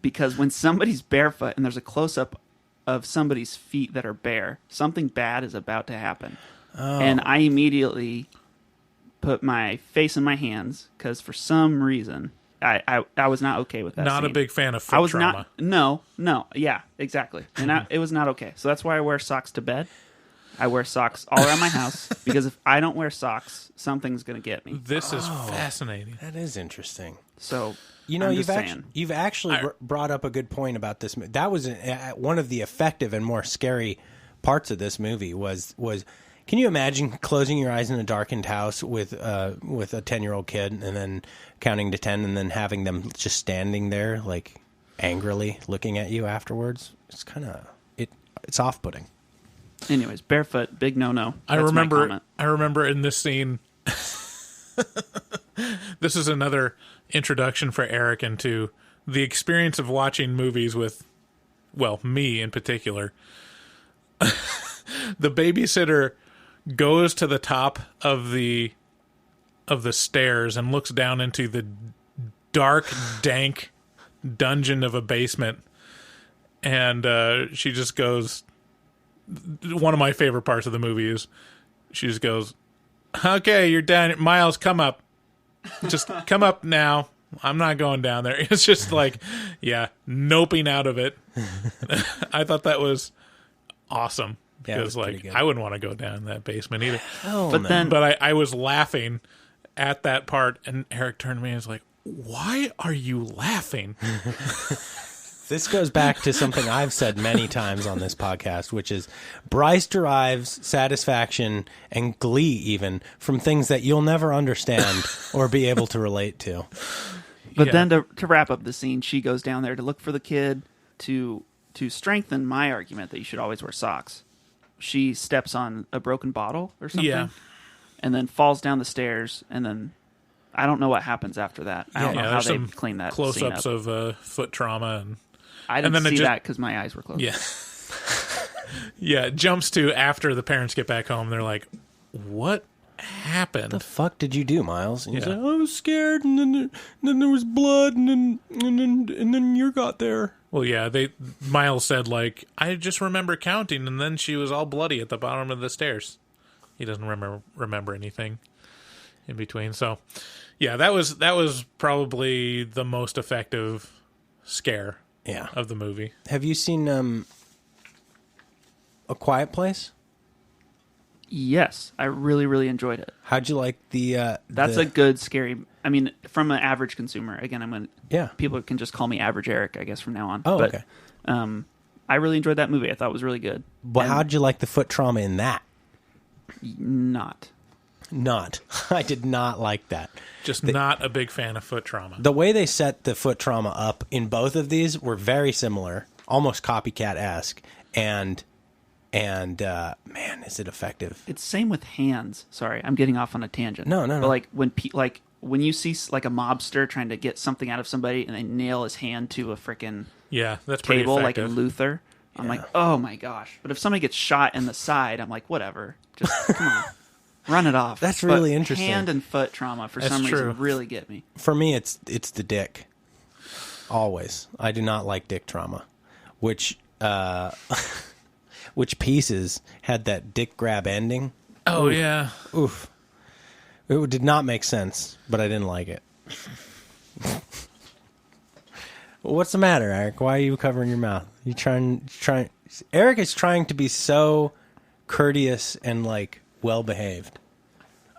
Because when somebody's barefoot and there's a close-up of somebody's feet that are bare, something bad is about to happen. Oh. And I immediately put my face in my hands because for some reason I was not okay with that. Not scene. a big fan of foot trauma. No, yeah, exactly. And it was not okay. So that's why I wear socks to bed. I wear socks all around my house because if I don't wear socks, something's going to get me. This is fascinating. That is interesting. So, you've actually brought up a good point about this. That was one of the effective and more scary parts of this movie was can you imagine closing your eyes in a darkened house with a 10-year-old kid and then counting to 10 and then having them just standing there like angrily looking at you afterwards? It's kind of it's off-putting. Anyways, barefoot, big no-no. I remember in this scene, this is another introduction for Eric into the experience of watching movies with, well, me in particular. The babysitter goes to the top of the stairs and looks down into the dark, dank dungeon of a basement, and she just goes. One of my favorite parts of the movie is she just goes, "Okay, you're done. Miles, come up. Just come up now. I'm not going down there." It's just like, yeah, noping out of it. I thought that was awesome because, I wouldn't want to go down that basement either. But I was laughing at that part, and Eric turned to me and was like, "Why are you laughing?" This goes back to something I've said many times on this podcast, which is Bryce derives satisfaction and glee even from things that you'll never understand or be able to relate to. But then to wrap up the scene, she goes down there to look for the kid to strengthen my argument that you should always wear socks. She steps on a broken bottle or something and then falls down the stairs, and then I don't know what happens after that. I don't know how they clean that close-ups scene up. of foot trauma I didn't see that because my eyes were closed. Yeah. Yeah, it jumps to after the parents get back home. They're like, what happened? The fuck did you do, Miles? And he's like, I was scared, and then there was blood, and then you got there. Well, yeah, Miles said, like, I just remember counting, and then she was all bloody at the bottom of the stairs. He doesn't remember anything in between. So, yeah, that was probably the most effective scare. Yeah. Of the movie. Have you seen A Quiet Place? Yes, I really, really enjoyed it. How'd you like the? That's a good scary. I mean, from an average consumer. Again, people can just call me Average Eric, I guess, from now on. Oh, okay. I really enjoyed that movie. I thought it was really good. But how'd you like the foot trauma in that? Not. I did not like that. Not a big fan of foot trauma. The way they set the foot trauma up in both of these were very similar, almost copycat-esque, and man, is it effective? It's same with hands. Sorry, I'm getting off on a tangent. No. But like when you see like a mobster trying to get something out of somebody and they nail his hand to a freaking that's pretty table like effective. in Luther, I'm like, oh my gosh. But if somebody gets shot in the side, I'm like, whatever. Just come on. Run it off. That's really interesting. Hand and foot trauma for some reason really get me. For me, it's the dick. Always. I do not like dick trauma. Which Pieces had that dick grab ending. Oh, Oof. yeah. Oof. It did not make sense, but I didn't like it. What's the matter, Eric? Why are you covering your mouth? You trying? Eric is trying to be so courteous and like well-behaved.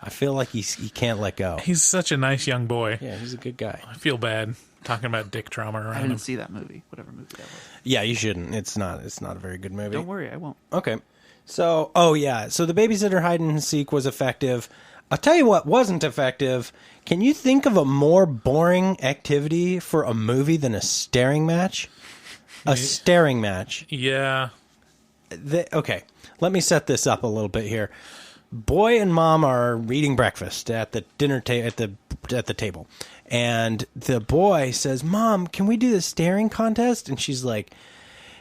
I feel like he can't let go. He's such a nice young boy. Yeah, he's a good guy. I feel bad talking about dick trauma around him. I didn't see that movie, whatever movie that was. Yeah, you shouldn't. It's not a very good movie. Don't worry, I won't. Okay. So, so the babysitter hide and seek was effective. I'll tell you what wasn't effective. Can you think of a more boring activity for a movie than a staring match? A staring match. Yeah. Okay, let me set this up a little bit here. Boy and mom are eating breakfast at the dinner at the table, and the boy says, "Mom, can we do the staring contest?" And she's like,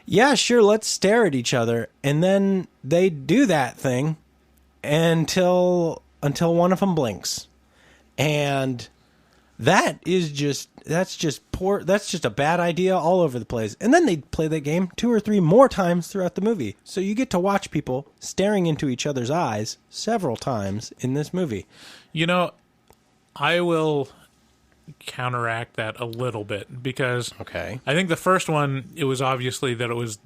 "Yeah, sure, let's stare at each other." And then they do that thing until one of them blinks, and That's just poor. That's just a bad idea all over the place. And then they play that game 2 or 3 more times throughout the movie. So you get to watch people staring into each other's eyes several times in this movie. You know, I will counteract that a little bit because Okay. I think the first one, it was obvious that it was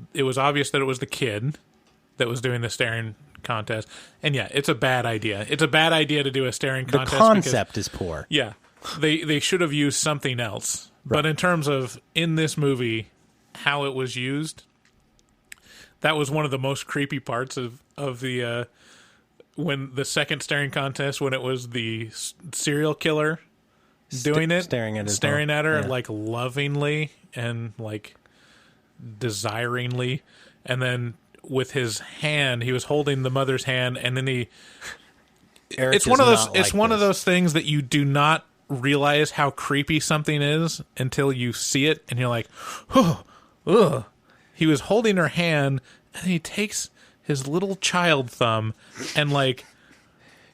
the kid that was doing the staring contest. And yeah, it's a bad idea. It's a bad idea to do a staring The contest. concept is poor. Yeah. They should have used something else. Right. But in terms of in this movie, how it was used, that was one of the most creepy parts of the when the second staring contest, when it was the serial killer doing it, staring at her yeah. like lovingly and like desiringly, and then with his hand, he was holding the mother's hand, and then Eric it's one is of those. not It's like one of this. those things that you do not realize how creepy something is until you see it, and you're like, "Oh, ugh." He was holding her hand, and he takes his little child thumb and like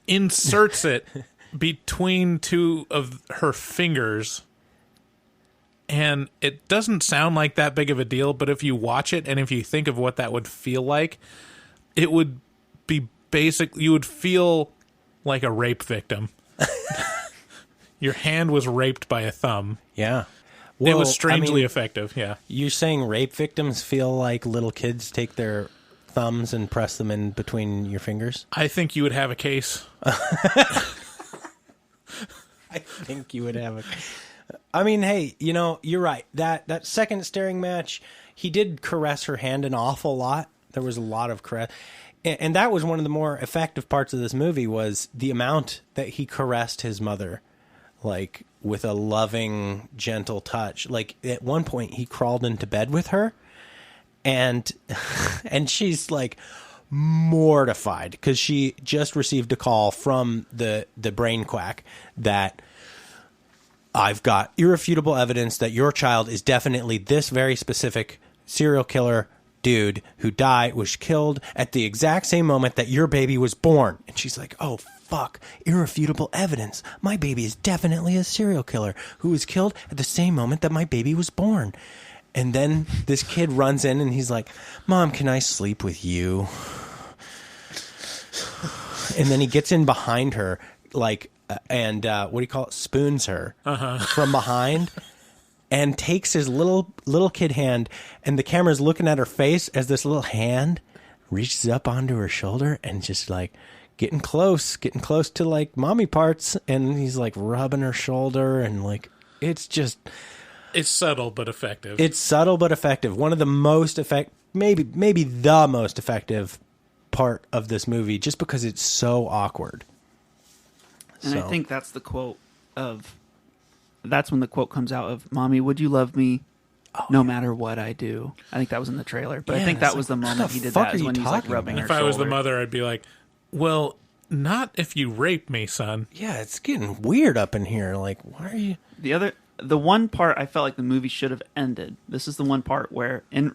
inserts it between 2 of her fingers. And it doesn't sound like that big of a deal, but if you watch it and if you think of what that would feel like, it would be you would feel like a rape victim. Your hand was raped by a thumb. Yeah. It was strangely effective, yeah. You're saying rape victims feel like little kids take their thumbs and press them in between your fingers? I think you would have a case. I think you would have a... I mean, hey, you know, you're right. That second staring match, he did caress her hand an awful lot. There was a lot of caress. And that was one of the more effective parts of this movie, was the amount that he caressed his mother, like with a loving, gentle touch. Like at one point he crawled into bed with her, and she's like mortified because she just received a call from the brain quack that I've got irrefutable evidence that your child is definitely this very specific serial killer dude who was killed at the exact same moment that your baby was born. And she's like, oh, fuck, irrefutable evidence. My baby is definitely a serial killer who was killed at the same moment that my baby was born. And then this kid runs in and he's like, Mom, can I sleep with you? And then he gets in behind her, like, and what do you call it? Spoons her from behind. And takes his little kid hand, and the camera's looking at her face as this little hand reaches up onto her shoulder and just like getting close to like mommy parts, and he's like rubbing her shoulder, and like it's subtle but effective. It's subtle but effective. One of the most maybe the most effective part of this movie, just because it's so awkward. And I think that's the quote of. That's when the quote comes out of, Mommy, would you love me no matter what I do? I think that was in the trailer. But I think that was the moment he did that, is when he's like rubbing her shoulder. If I was the shoulder. mother, I'd be like, well, not if you rape me, son. Yeah, it's getting weird up in here. Like, why are you... The one part I felt like the movie should have ended. This is the one part where, in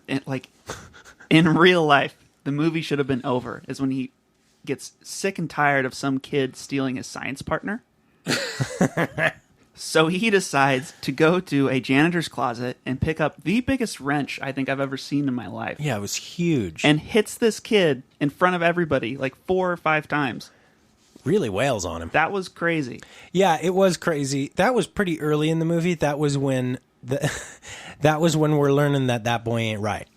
real life, the movie should have been over, is when he gets sick and tired of some kid stealing his science partner. So he decides to go to a janitor's closet and pick up the biggest wrench I think I've ever seen in my life. Yeah, it was huge. And hits this kid in front of everybody like 4 or 5 times. Really wails on him. That was crazy. Yeah, it was crazy. That was pretty early in the movie. That was when we're learning that boy ain't right.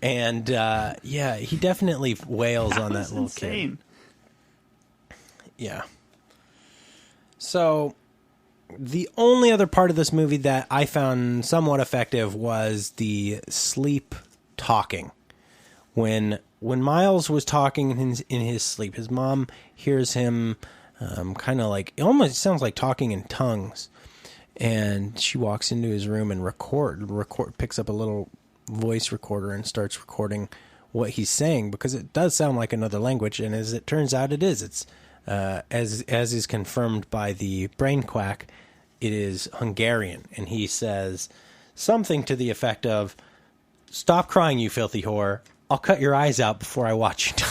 And yeah, he definitely wails on that little insane. kid. Yeah. So the only other part of this movie that I found somewhat effective was the sleep talking. When Miles was talking in his sleep, his mom hears him kind of like, it almost sounds like talking in tongues. And she walks into his room and picks up a little voice recorder and starts recording what he's saying, because it does sound like another language. And as it turns out, it is. It's as is confirmed by the brain quack, it is Hungarian. And he says something to the effect of, "Stop crying, you filthy whore. I'll cut your eyes out before I watch you die."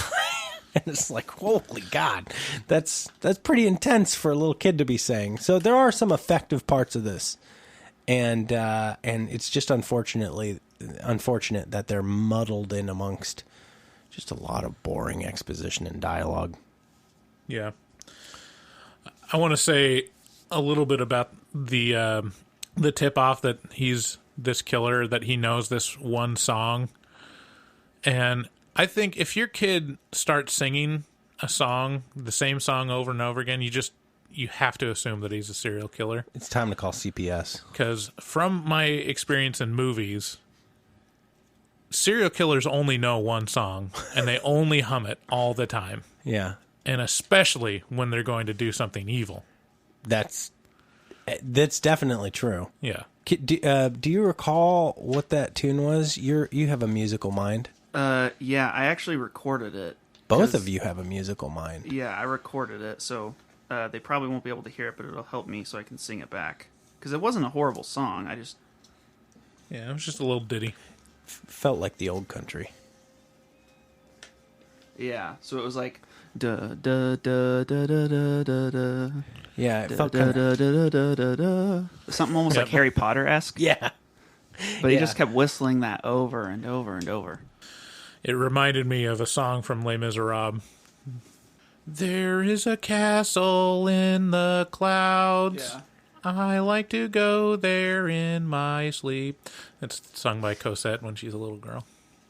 And it's like, holy God, that's pretty intense for a little kid to be saying. So there are some effective parts of this, and it's just unfortunate that they're muddled in amongst just a lot of boring exposition and dialogue. Yeah. I want to say a little bit about the tip-off that he's this killer, that he knows this one song. And I think if your kid starts singing a song, the same song over and over again, you have to assume that he's a serial killer. It's time to call CPS. Because from my experience in movies, serial killers only know one song, and they only hum it all the time. Yeah. And especially when they're going to do something evil. That's definitely true. Yeah. Do you recall what that tune was? You have a musical mind. Yeah, I actually recorded it. Both of you have a musical mind. Yeah, I recorded it, so they probably won't be able to hear it, but it'll help me so I can sing it back. Because it wasn't a horrible song. Yeah, it was just a little ditty. Felt like the old country. Yeah, so it was like da da da da da da da da. Yeah, it felt kind of something almost like Harry Potter-esque. Yeah. But he just kept whistling that over and over and over. It reminded me of a song from Les Miserables. There is a castle in the clouds. Yeah. I like to go there in my sleep. It's sung by Cosette when she's a little girl.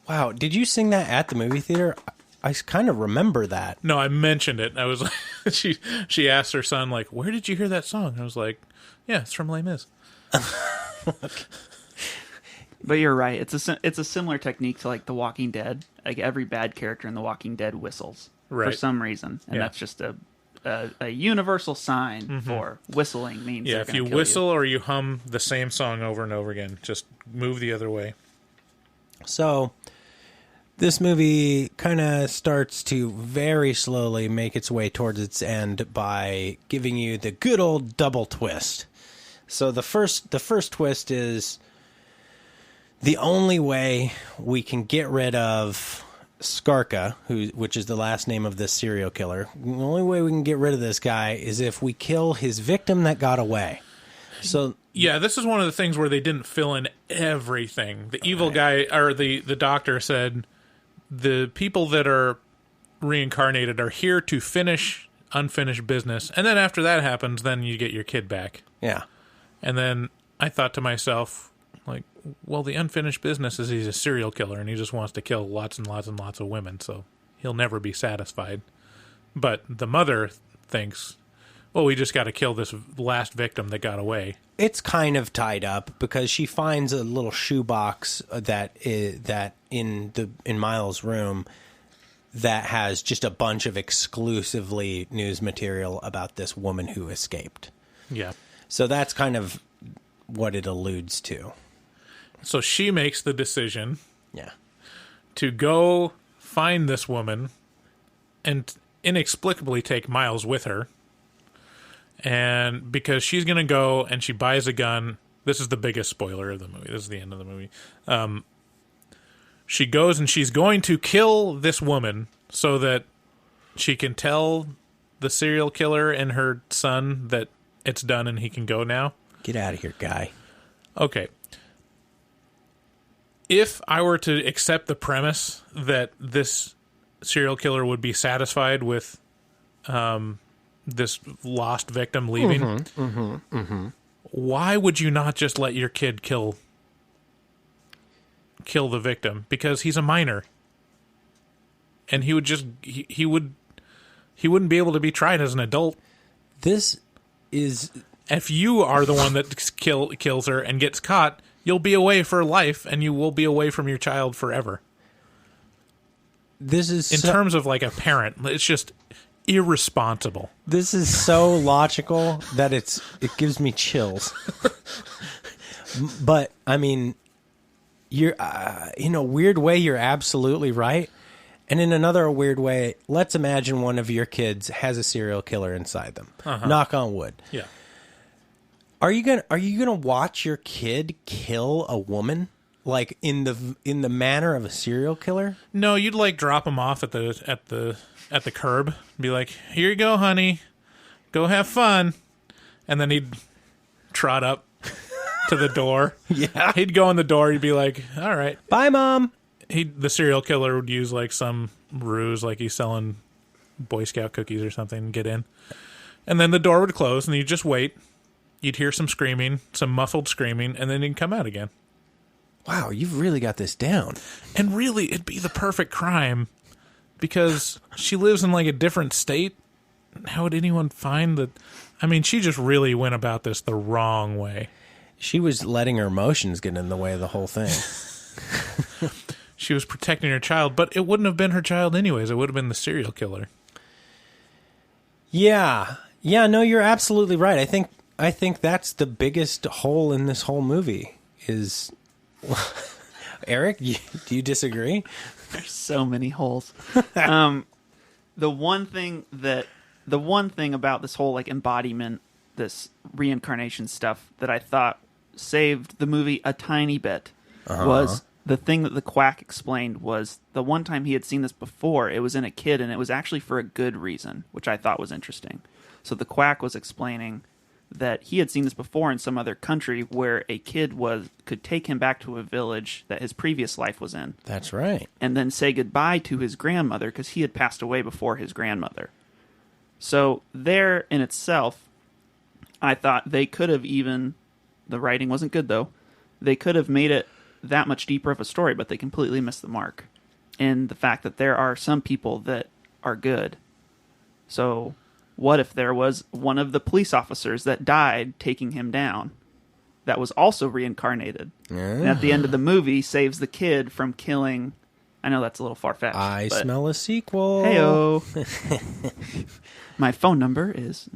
Wow, did you sing that at the movie theater? I kind of remember that. No, I mentioned it. I was like, she asked her son, like, where did you hear that song? I was like, yeah, it's from Les Mis. But you're right. It's a similar technique to like The Walking Dead. Like every bad character in The Walking Dead whistles for some reason, and that's just a universal sign for whistling means. Yeah, if you whistle or you hum the same song over and over again, just move the other way. So this movie kind of starts to very slowly make its way towards its end by giving you the good old double twist. So the first twist is the only way we can get rid of Skarka, which is the last name of this serial killer. The only way we can get rid of this guy is if we kill his victim that got away. So yeah, this is one of the things where they didn't fill in everything. The evil guy, or the doctor said, the people that are reincarnated are here to finish unfinished business, and then after that happens, then you get your kid back. Yeah. And then I thought to myself, like, well, the unfinished business is he's a serial killer, and he just wants to kill lots and lots and lots of women, so he'll never be satisfied. But the mother thinks, well, we just got to kill this last victim that got away. It's kind of tied up because she finds a little shoebox that in Miles' room that has just a bunch of exclusively news material about this woman who escaped. Yeah. So that's kind of what it alludes to. So she makes the decision to go find this woman and inexplicably take Miles with her. And because she's going to go and she buys a gun. This is the biggest spoiler of the movie. This is the end of the movie. She goes and she's going to kill this woman so that she can tell the serial killer and her son that it's done and he can go now. Get out of here, guy. Okay. If I were to accept the premise that this serial killer would be satisfied with this lost victim leaving, why would you not just let your kid kill the victim? Because he's a minor, and he would just he wouldn't be able to be tried as an adult. This is, if you are the one that kills her and gets caught, you'll be away for life, and you will be away from your child forever. This is in terms of like a parent, it's just irresponsible. This is so logical that it gives me chills. But I mean, you're in a weird way, you're absolutely right. And in another weird way, let's imagine one of your kids has a serial killer inside them. Knock on wood. Yeah. Are you gonna watch your kid kill a woman? Like in the manner of a serial killer? No, you'd like drop him off at the curb, be like, "Here you go, honey, go have fun," and then he'd trot up to the door. Yeah, he'd go in the door. He'd be like, "All right, bye, Mom." The serial killer would use like some ruse, like he's selling Boy Scout cookies or something, and get in, and then the door would close, and you'd just wait. You'd hear some screaming, some muffled screaming, and then he'd come out again. Wow, you've really got this down. And really, it'd be the perfect crime because she lives in like a different state. How would anyone find that? I mean, she just really went about this the wrong way. She was letting her emotions get in the way of the whole thing. She was protecting her child, but it wouldn't have been her child anyways. It would have been the serial killer. Yeah. Yeah, no, you're absolutely right. I think that's the biggest hole in this whole movie is... Eric, do you disagree? There's so many holes. The one thing about this whole like embodiment, this reincarnation stuff that I thought saved the movie a tiny bit was the thing that the quack explained was the one time he had seen this before, it was in a kid and it was actually for a good reason, which I thought was interesting. So the quack was explaining that he had seen this before in some other country where a kid could take him back to a village that his previous life was in. That's right. And then say goodbye to his grandmother because he had passed away before his grandmother. So there in itself, I thought they could have the writing wasn't good though, they could have made it that much deeper of a story, but they completely missed the mark in the fact that there are some people that are good. So... what if there was one of the police officers that died taking him down that was also reincarnated? And at the end of the movie, saves the kid from killing... I know that's a little far-fetched. I smell a sequel. Hey-o. My phone number is...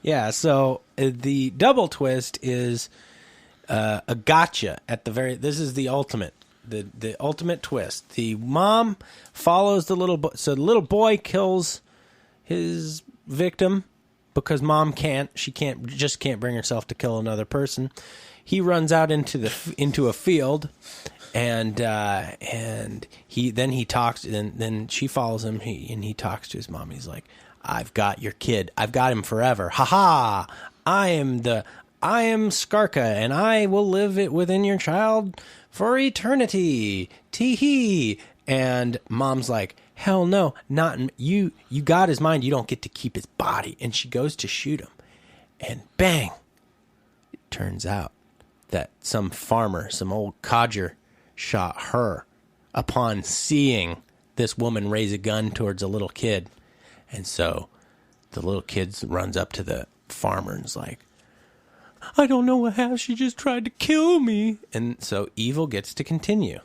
Yeah, so the double twist is a gotcha at the very... This is the ultimate. The ultimate twist. The mom follows the little boy... So the little boy kills... his victim because mom she can't bring herself to kill another person. He runs out into a field and he talks and then she follows him and he talks to his mom. He's like, "I've got your kid. I've got him forever. Ha ha. I am Skarka and I will live it within your child for eternity. Tee hee." And mom's like, "Hell no, not you. You got his mind. You don't get to keep his body." And she goes to shoot him. And bang. It turns out that some farmer, some old codger, shot her upon seeing this woman raise a gun towards a little kid. And so the little kid runs up to the farmer and is like, "I don't know what happened. She just tried to kill me." And so evil gets to continue.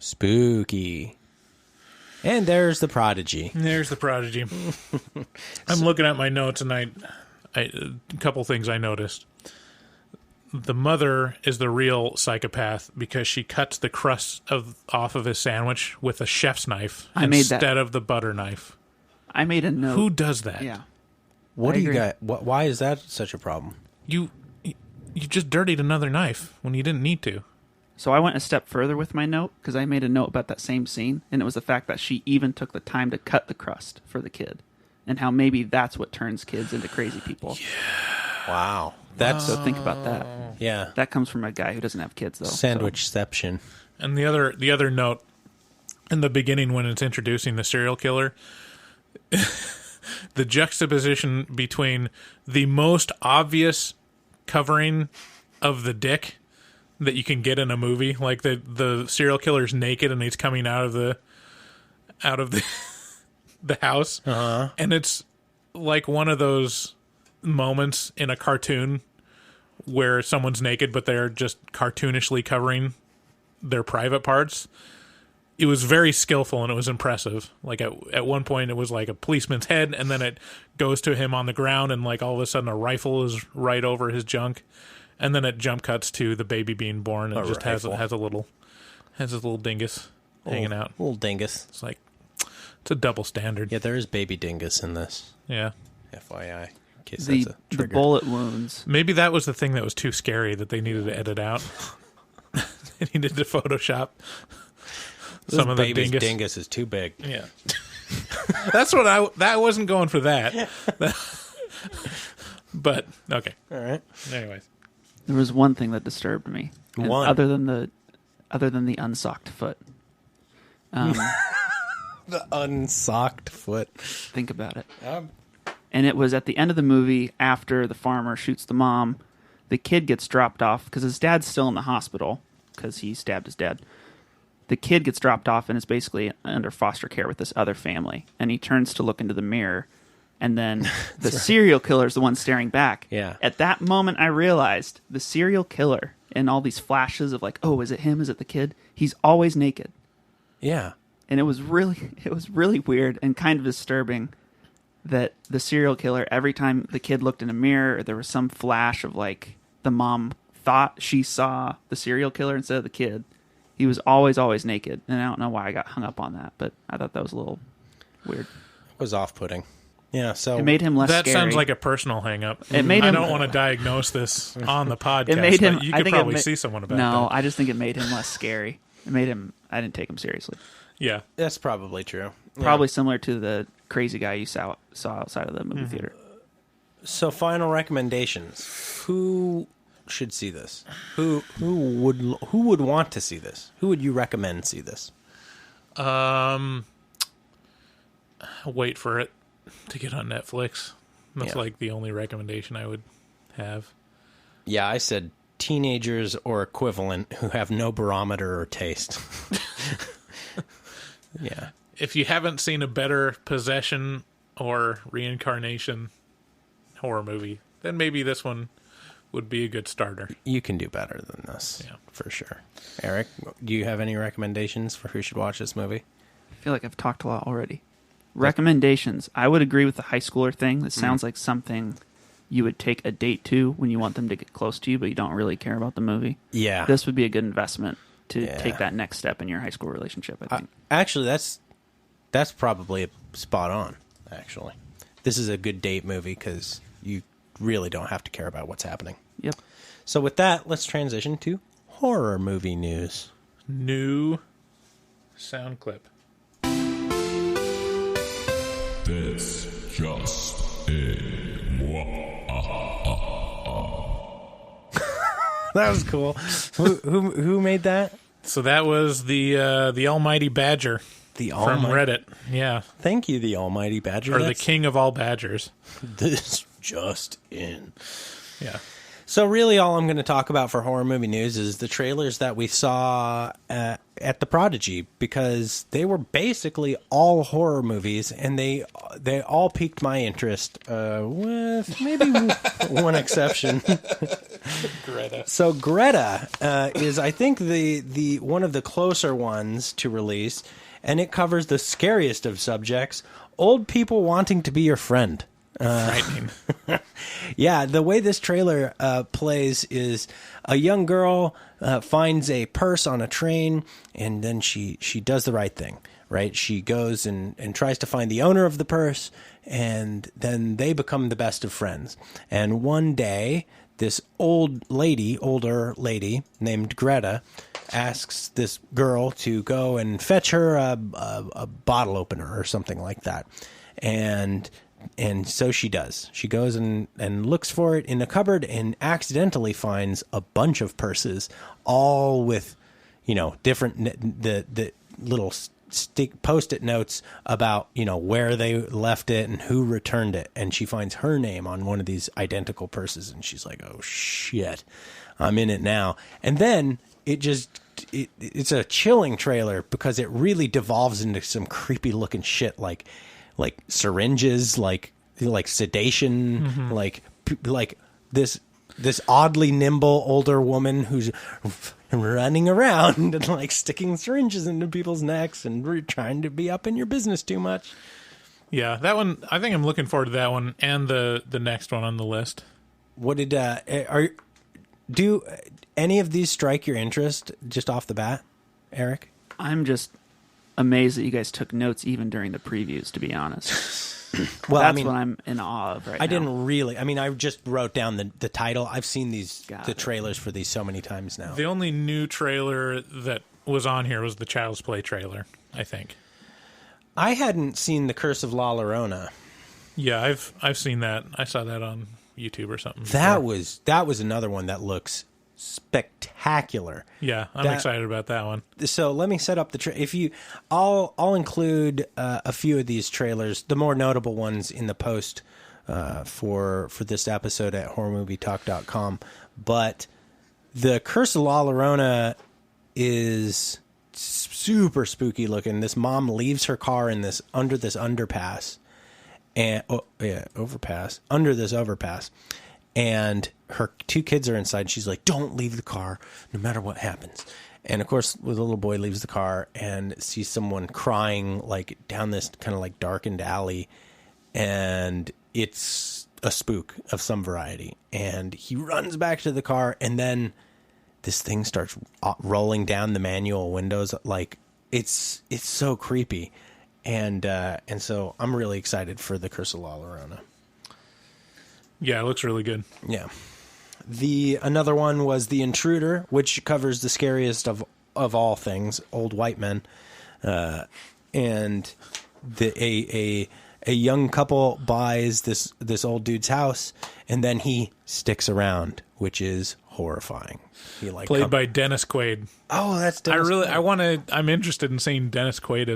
Spooky. And there's the Prodigy. There's the Prodigy. I'm looking at my notes, and a couple things I noticed. The mother is the real psychopath because she cuts the crust off of his sandwich with a chef's knife instead of the butter knife. I made a note. Who does that? Yeah. What do you got? Why is that such a problem? You just dirtied another knife when you didn't need to. So I went a step further with my note because I made a note about that same scene, and it was the fact that she even took the time to cut the crust for the kid, and how maybe that's what turns kids into crazy people. Yeah. Wow. So think about that. Yeah. That comes from a guy who doesn't have kids, though. Sandwichception. And the other note in the beginning when it's introducing the serial killer, the juxtaposition between the most obvious covering of the dick that you can get in a movie, like the serial killer's naked and he's coming out of the the house, and it's like one of those moments in a cartoon where someone's naked but they're just cartoonishly covering their private parts. It was very skillful and it was impressive. Like at one point it was like a policeman's head, and then it goes to him on the ground, and like all of a sudden a rifle is right over his junk. And then it jump cuts to the baby being born. And it just has a little dingus hanging out. Little dingus. It's a double standard. Yeah, there is baby dingus in this. Yeah. FYI. case The, that's a the trigger. bullet wounds. Maybe that was the thing that was too scary that they needed to edit out. They needed to Photoshop some of the baby's dingus. dingus is too big. Yeah. That's what I wasn't going for that. But okay. All right. Anyways. There was one thing that disturbed me. And One. other than the unsocked foot. The unsocked foot. Think about it. And it was at the end of the movie after the farmer shoots the mom. The kid gets dropped off because his dad's still in the hospital because he stabbed his dad. The kid gets dropped off and is basically under foster care with this other family. And he turns to look into the mirror. And then the serial killer is the one staring back. Yeah. At that moment, I realized the serial killer and all these flashes of like, oh, is it him? Is it the kid? He's always naked. Yeah. And it was really weird and kind of disturbing that the serial killer, every time the kid looked in a mirror, there was some flash of like the mom thought she saw the serial killer instead of the kid. He was always naked. And I don't know why I got hung up on that, but I thought that was a little weird. It was off-putting. Yeah, so It made him less That scary. sounds like a personal hang-up. It made I him- don't want to diagnose this on the podcast, It made him. but you I could think probably it see someone about No, that. I just think it made him less scary. It made him. I didn't take him seriously. Yeah. that's probably true. Yeah. Probably similar to the crazy guy you saw outside of the movie Mm-hmm. theater. So final recommendations. Who should see this? Who would want to see this? Who would you recommend see this? Wait for it to get on Netflix. That's Yeah. like the only recommendation I would have. Yeah, I said teenagers or equivalent who have no barometer or taste. Yeah. If you haven't seen a better possession or reincarnation horror movie, then maybe this one would be a good starter. You can do better than this, Yeah. for sure. Eric, do you have any recommendations for who should watch this movie? I feel like I've talked a lot already. Recommendations. I would agree with the high schooler thing. This sounds like something you would take a date to when you want them to get close to you, but you don't really care about the movie. Yeah. This would be a good investment to Yeah. take that next step in your high school relationship, I think. Actually, that's probably spot on, actually. This is a good date movie because you really don't have to care about what's happening. Yep. So with that, let's transition to horror movie news. New sound clip. This just in. That was cool. who made that? So that was the Almighty Badger The from Almighty. Reddit. Yeah. Thank you, the Almighty Badger. Or the That's- king of all badgers. This just in. Yeah. So really all I'm going to talk about for horror movie news is the trailers that we saw at the Prodigy, because they were basically all horror movies and they all piqued my interest, with maybe one exception. Greta. So Greta is, I think, the one of the closer ones to release, and it covers the scariest of subjects: old people wanting to be your friend. Frightening. Yeah, the way this trailer plays is a young girl finds a purse on a train, and then she does the right thing, right? She goes and tries to find the owner of the purse, and then they become the best of friends. And one day, this older lady named Greta asks this girl to go and fetch her a bottle opener or something like that. And so she does. She goes and looks for it in a cupboard and accidentally finds a bunch of purses, all with, different the little Post-it notes about, where they left it and who returned it. And she finds her name on one of these identical purses, and she's like, "Oh shit, I'm in it now." And then it's a chilling trailer because it really devolves into some creepy looking shit, like syringes, like sedation, like this oddly nimble older woman who's running around and like sticking syringes into people's necks and trying to be up in your business too much. Yeah, that one, I think I'm looking forward to that one and the next one on the list. What did do any of these strike your interest just off the bat, Eric? I'm just amazed that you guys took notes even during the previews, to be honest. Well, That's what I'm in awe of right now. I didn't really. I mean, I just wrote down the title. I've seen Got the it. trailers for these so many times now. The only new trailer that was on here was the Child's Play trailer, I think. I hadn't seen The Curse of La Llorona. Yeah, I've seen that. I saw that on YouTube or something. That before. was another one that looks spectacular. Yeah, I'm excited about that one. So let me set up the I'll include a few of these trailers, the more notable ones, in the post for this episode at horrormovietalk.com. But the Curse of La Llorona is super spooky looking. This mom leaves her car under this underpass, and under this overpass, and her two kids are inside. She's like, "Don't leave the car, no matter what happens." And of course, the little boy leaves the car and sees someone crying like down this kind of like darkened alley, and it's a spook of some variety. And he runs back to the car, and then this thing starts rolling down the manual windows. Like it's so creepy, and so I'm really excited for The Curse of La Llorona. Yeah, it looks really good. Yeah. Another one was The Intruder, which covers the scariest of all things, old white men, and a young couple buys this old dude's house, and then he sticks around, which is horrifying. He Played by Dennis Quaid. Oh, that's Dennis Quaid. I'm interested in seeing Dennis Quaid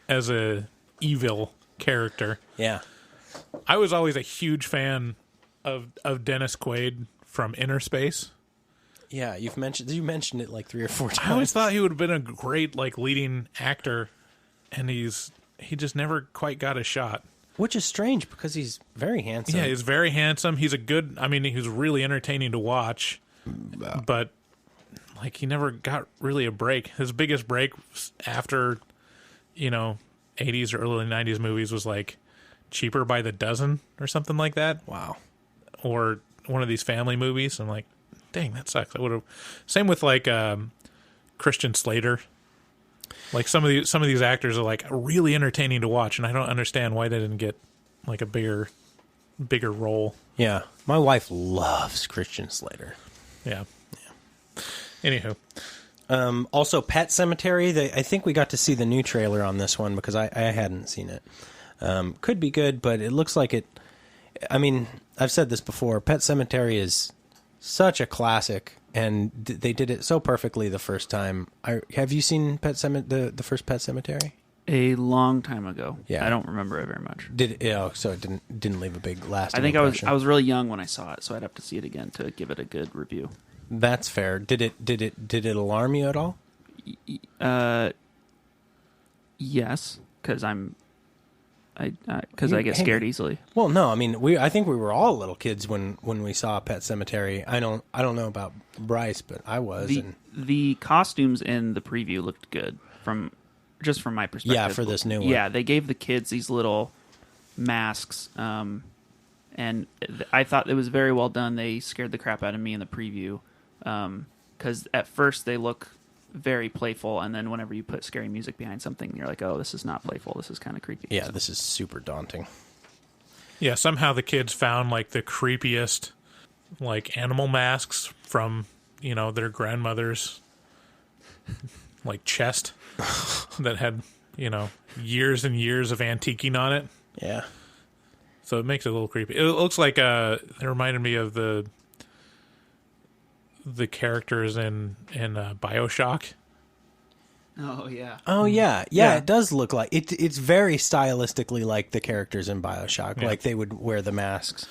as a evil character. Yeah. I was always a huge fan of Dennis Quaid from Inner Space. Yeah, you mentioned it like 3 or 4 times. I always thought he would have been a great like leading actor, and he just never quite got a shot. Which is strange because he's very handsome. Yeah, he's very handsome. He's he's really entertaining to watch. But like he never got really a break. His biggest break after 80s or early 90s movies was like Cheaper by the Dozen or something like that. Wow. Or one of these family movies. I'm like, dang, that sucks. I would have. Same with like Christian Slater. Like some of these actors are like really entertaining to watch, and I don't understand why they didn't get like a bigger role. Yeah, my wife loves Christian Slater. Yeah. Anywho, also Pet Sematary. I think we got to see the new trailer on this one because I hadn't seen it. Could be good, but it looks like it. I mean, I've said this before. Pet Sematary is such a classic, and they did it so perfectly the first time. Have you seen the first Pet Sematary? A long time ago. Yeah, I don't remember it very much. So it didn't leave a big lasting I think impression. I was really young when I saw it, so I'd have to see it again to give it a good review. That's fair. Did it alarm you at all? Yes, because I get scared easily. Well, no, I mean I think we were all little kids when we saw Pet Sematary. I don't know about Bryce, but I was. The costumes in the preview looked good from my perspective. Yeah, for this new one. Yeah, they gave the kids these little masks, and I thought it was very well done. They scared the crap out of me in the preview because at first they look very playful, and then whenever you put scary music behind something, you're like, oh, this is not playful. This is kind of creepy. Yeah, this is super daunting. Yeah, somehow the kids found like the creepiest like animal masks from their grandmother's like chest that had years and years of antiquing on it. Yeah. So it makes it a little creepy. It looks like it reminded me of the characters in BioShock. Oh yeah. Oh yeah. Yeah. It does look like it's very stylistically like the characters in BioShock. Yeah. Like they would wear the masks.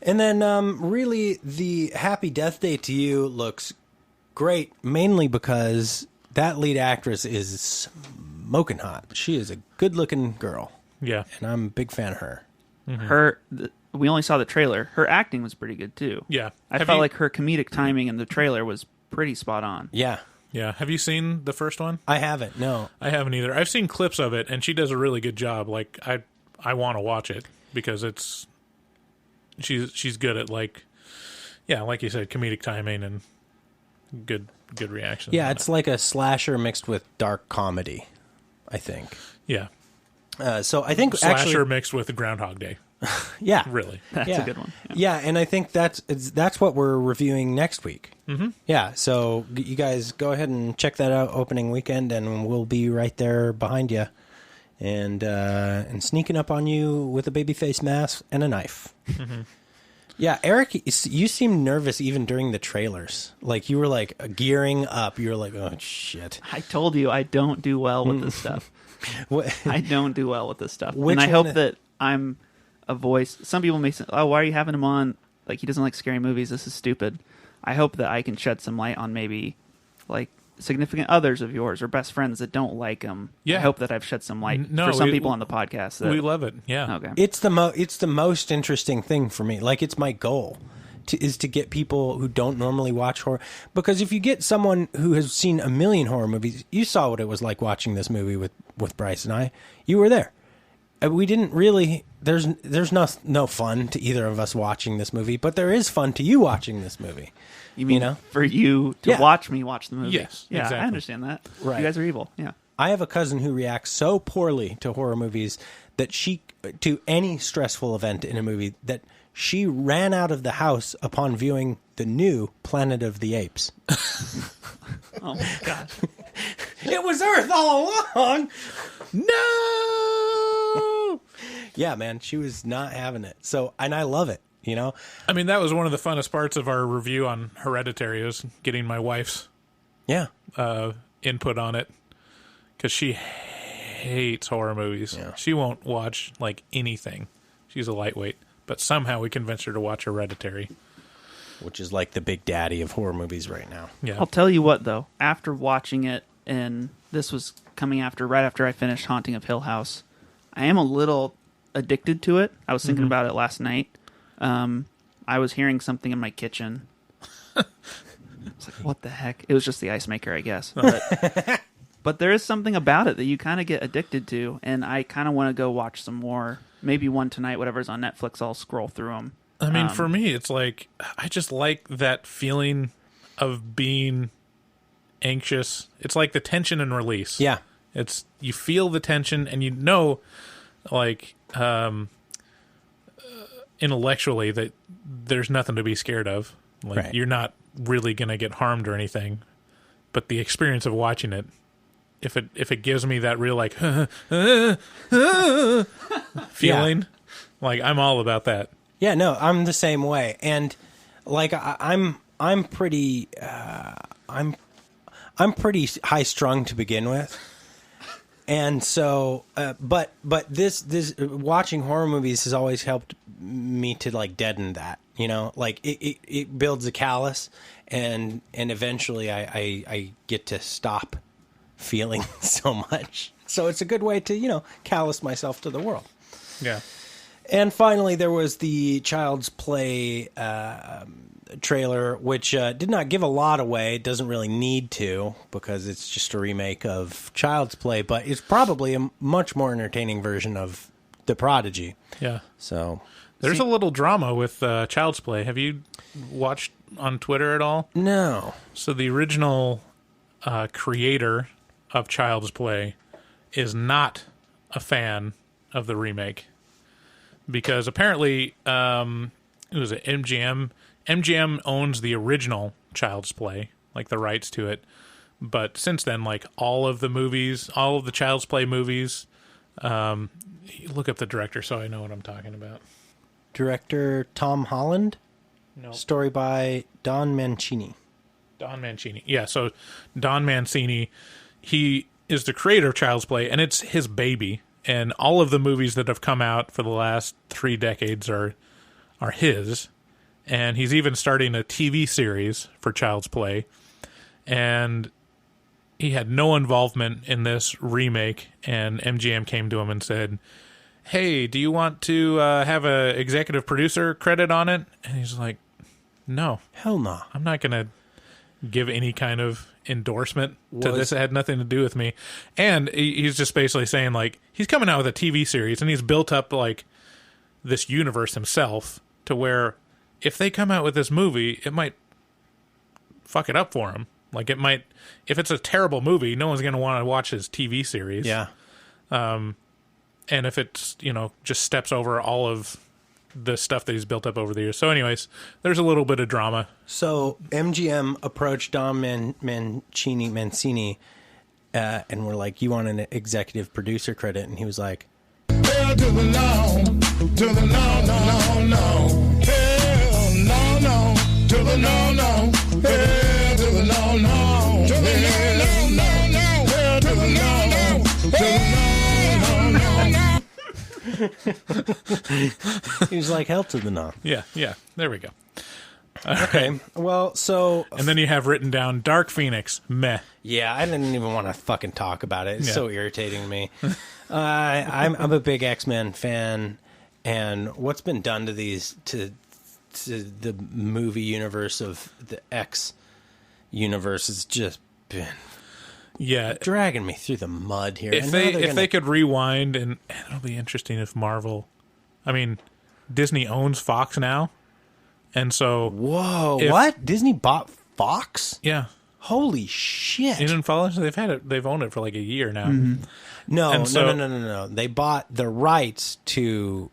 And then really the Happy Death Day to You looks great, mainly because that lead actress is smoking hot. She is a good-looking girl. Yeah. And I'm a big fan of her. Mm-hmm. We only saw the trailer. Her acting was pretty good too. Yeah. I felt like her comedic timing in the trailer was pretty spot on. Yeah. Yeah. Have you seen the first one? I haven't. No. I haven't either. I've seen clips of it, and she does a really good job. Like I want to watch it because she's good at like you said, comedic timing and good reactions. Yeah, it's like a slasher mixed with dark comedy, I think. Yeah. So I think Slasher actually, mixed with Groundhog Day. yeah, Really. That's yeah. a good one. Yeah, and I think that's what we're reviewing next week. Mm-hmm. Yeah, so you guys go ahead and check that out opening weekend, and we'll be right there behind you, and sneaking up on you with a baby face mask and a knife. Mm-hmm. Yeah, Eric, you seemed nervous even during the trailers. Like you were like gearing up. You were like, "Oh shit!" I told you I don't do well with this stuff. I don't do well with this stuff, and I hope that I'm a voice. Some people may say, "Oh, why are you having him on? Like he doesn't like scary movies. This is stupid." I hope that I can shed some light on maybe like significant others of yours or best friends that don't like them. Yeah. I hope that I've shed some light for some people on the podcast. We love it. Yeah. Okay. It's the most interesting thing for me. Like it's my goal is to get people who don't normally watch horror, because if you get someone who has seen a million horror movies, you saw what it was like watching this movie with Bryce and I. You were there. We didn't really. There's no fun to either of us watching this movie, but there is fun to you watching this movie. You mean for you to watch me watch the movie? Yes, yeah, exactly. I understand that. Right. You guys are evil. Yeah. I have a cousin who reacts so poorly to horror movies that to any stressful event in a movie, that she ran out of the house upon viewing the new Planet of the Apes. Oh my god. It was Earth all along. No. Yeah, man, she was not having it. So, and I love it. I mean, that was one of the funnest parts of our review on Hereditary, is getting my wife's input on it, because she hates horror movies. Yeah. She won't watch like anything. She's a lightweight, but somehow we convinced her to watch Hereditary, which is like the big daddy of horror movies right now. Yeah. I'll tell you what, though, after watching it, and this was coming right after I finished Haunting of Hill House, I am a little addicted to it. I was thinking about it last night. I was hearing something in my kitchen. I was like, what the heck? It was just the ice maker, I guess. But there is something about it that you kind of get addicted to, and I kind of want to go watch some more. Maybe one tonight, whatever's on Netflix, I'll scroll through them. I mean, for me, it's like, I just like that feeling of being anxious. It's like the tension and release. Yeah. You feel the tension, and like, intellectually that there's nothing to be scared of. Like, right. You're not really going to get harmed or anything, but the experience of watching it, if it gives me that real like feeling, like I'm all about that. Yeah, no, I'm the same way, and like I'm pretty I'm pretty high strung to begin with. And so, but this watching horror movies has always helped me to like deaden that, like it builds a callus, and eventually I get to stop feeling so much. So it's a good way to, callous myself to the world. Yeah. And finally, there was the Child's Play trailer, which did not give a lot away. It doesn't really need to, because it's just a remake of Child's Play, but it's probably a much more entertaining version of The Prodigy. Yeah. So there's a little drama with Child's Play. Have you watched on Twitter at all? No. So the original creator of Child's Play is not a fan of the remake, because apparently it was MGM. MGM owns the original Child's Play, like the rights to it. But since then, like all of the Child's Play movies, look up the director so I know what I'm talking about. Director Tom Holland? No. Story by Don Mancini. Don Mancini. Yeah, so Don Mancini, he is the creator of Child's Play, and it's his baby. And all of the movies that have come out for the last 3 decades are his. And he's even starting a TV series for Child's Play. And he had no involvement in this remake. And MGM came to him and said, hey, do you want to have a executive producer credit on it? And he's like, no. Hell no. I'm not going to give any kind of endorsement to this. It had nothing to do with me. And he's just basically saying, like, he's coming out with a TV series, and he's built up, like, this universe himself to where if they come out with this movie, it might fuck it up for him. Like, it might, if it's a terrible movie, no one's going to want to watch his TV series. Yeah. and if it's, just steps over all of the stuff that he's built up over the years. So anyways, there's a little bit of drama. So MGM approached Don Mancini, and were like, you want an executive producer credit? And he was like, Hell to the no, to the no, no, no, no. Hell, no, no, to the no, no. Hell to the no, no, to the no, no, no, no. Hell to the no, no, to the no, no, no. he was like, hell to the no. Yeah, there we go. Okay, well, so... And then you have written down Dark Phoenix, meh. Yeah, I didn't even want to fucking talk about it. It's Yeah. so irritating to me. I'm a big X-Men fan, and what's been done to the movie universe of the X universe has just been dragging me through the mud here. If they could rewind, and it'll be interesting if Marvel... I mean, Disney owns Fox now, and so... Whoa, what? Disney bought Fox? Yeah. Holy shit. You didn't follow? So they've owned it for like a year now. Mm-hmm. No, And so- no. They bought the rights to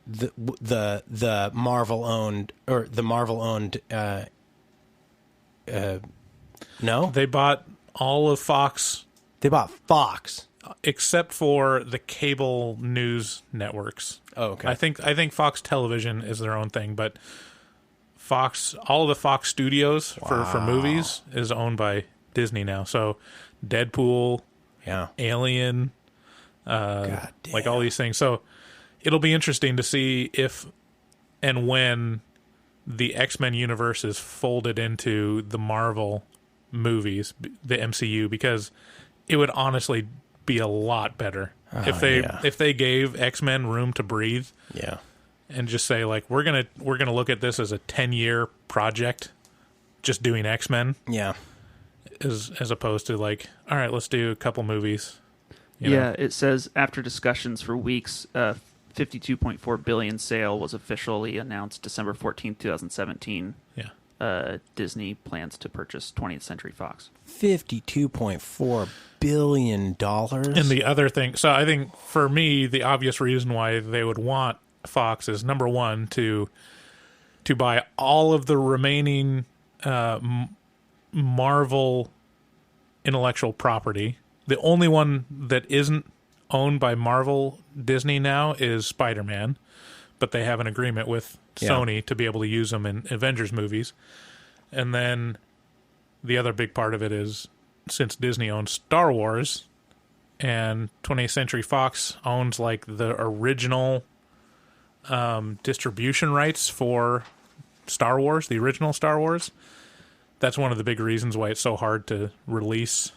the Marvel owned no? They bought all of Fox They bought Fox. except for the cable news networks. Oh, okay. I think Fox Television is their own thing, but Fox, all of the Fox studios for movies is owned by Disney now. So Deadpool, Yeah. Alien, God damn. like all these things. So it'll be interesting to see if and when the X-Men universe is folded into the Marvel movies, the MCU, because it would honestly be a lot better if they gave X-Men room to breathe. Yeah. And just say, like, we're gonna look at this as a 10-year project, just doing X-Men, Yeah. as opposed to like, all right, let's do a couple movies. You know? It says after discussions for weeks, 52.4 billion sale was officially announced December 14th, 2017. Yeah. Disney plans to purchase 20th Century Fox. $52.4 billion. And the other thing, so I think for me, the obvious reason why they would want Fox is, number one, to buy all of the remaining Marvel intellectual property. The only one that isn't owned by Marvel Disney now is Spider-Man, but they have an agreement with Sony to be able to use them in Avengers movies. And then the other big part of it is, since Disney owns Star Wars and 20th Century Fox owns like the original distribution rights for Star Wars, the original Star Wars, that's one of the big reasons why it's so hard to release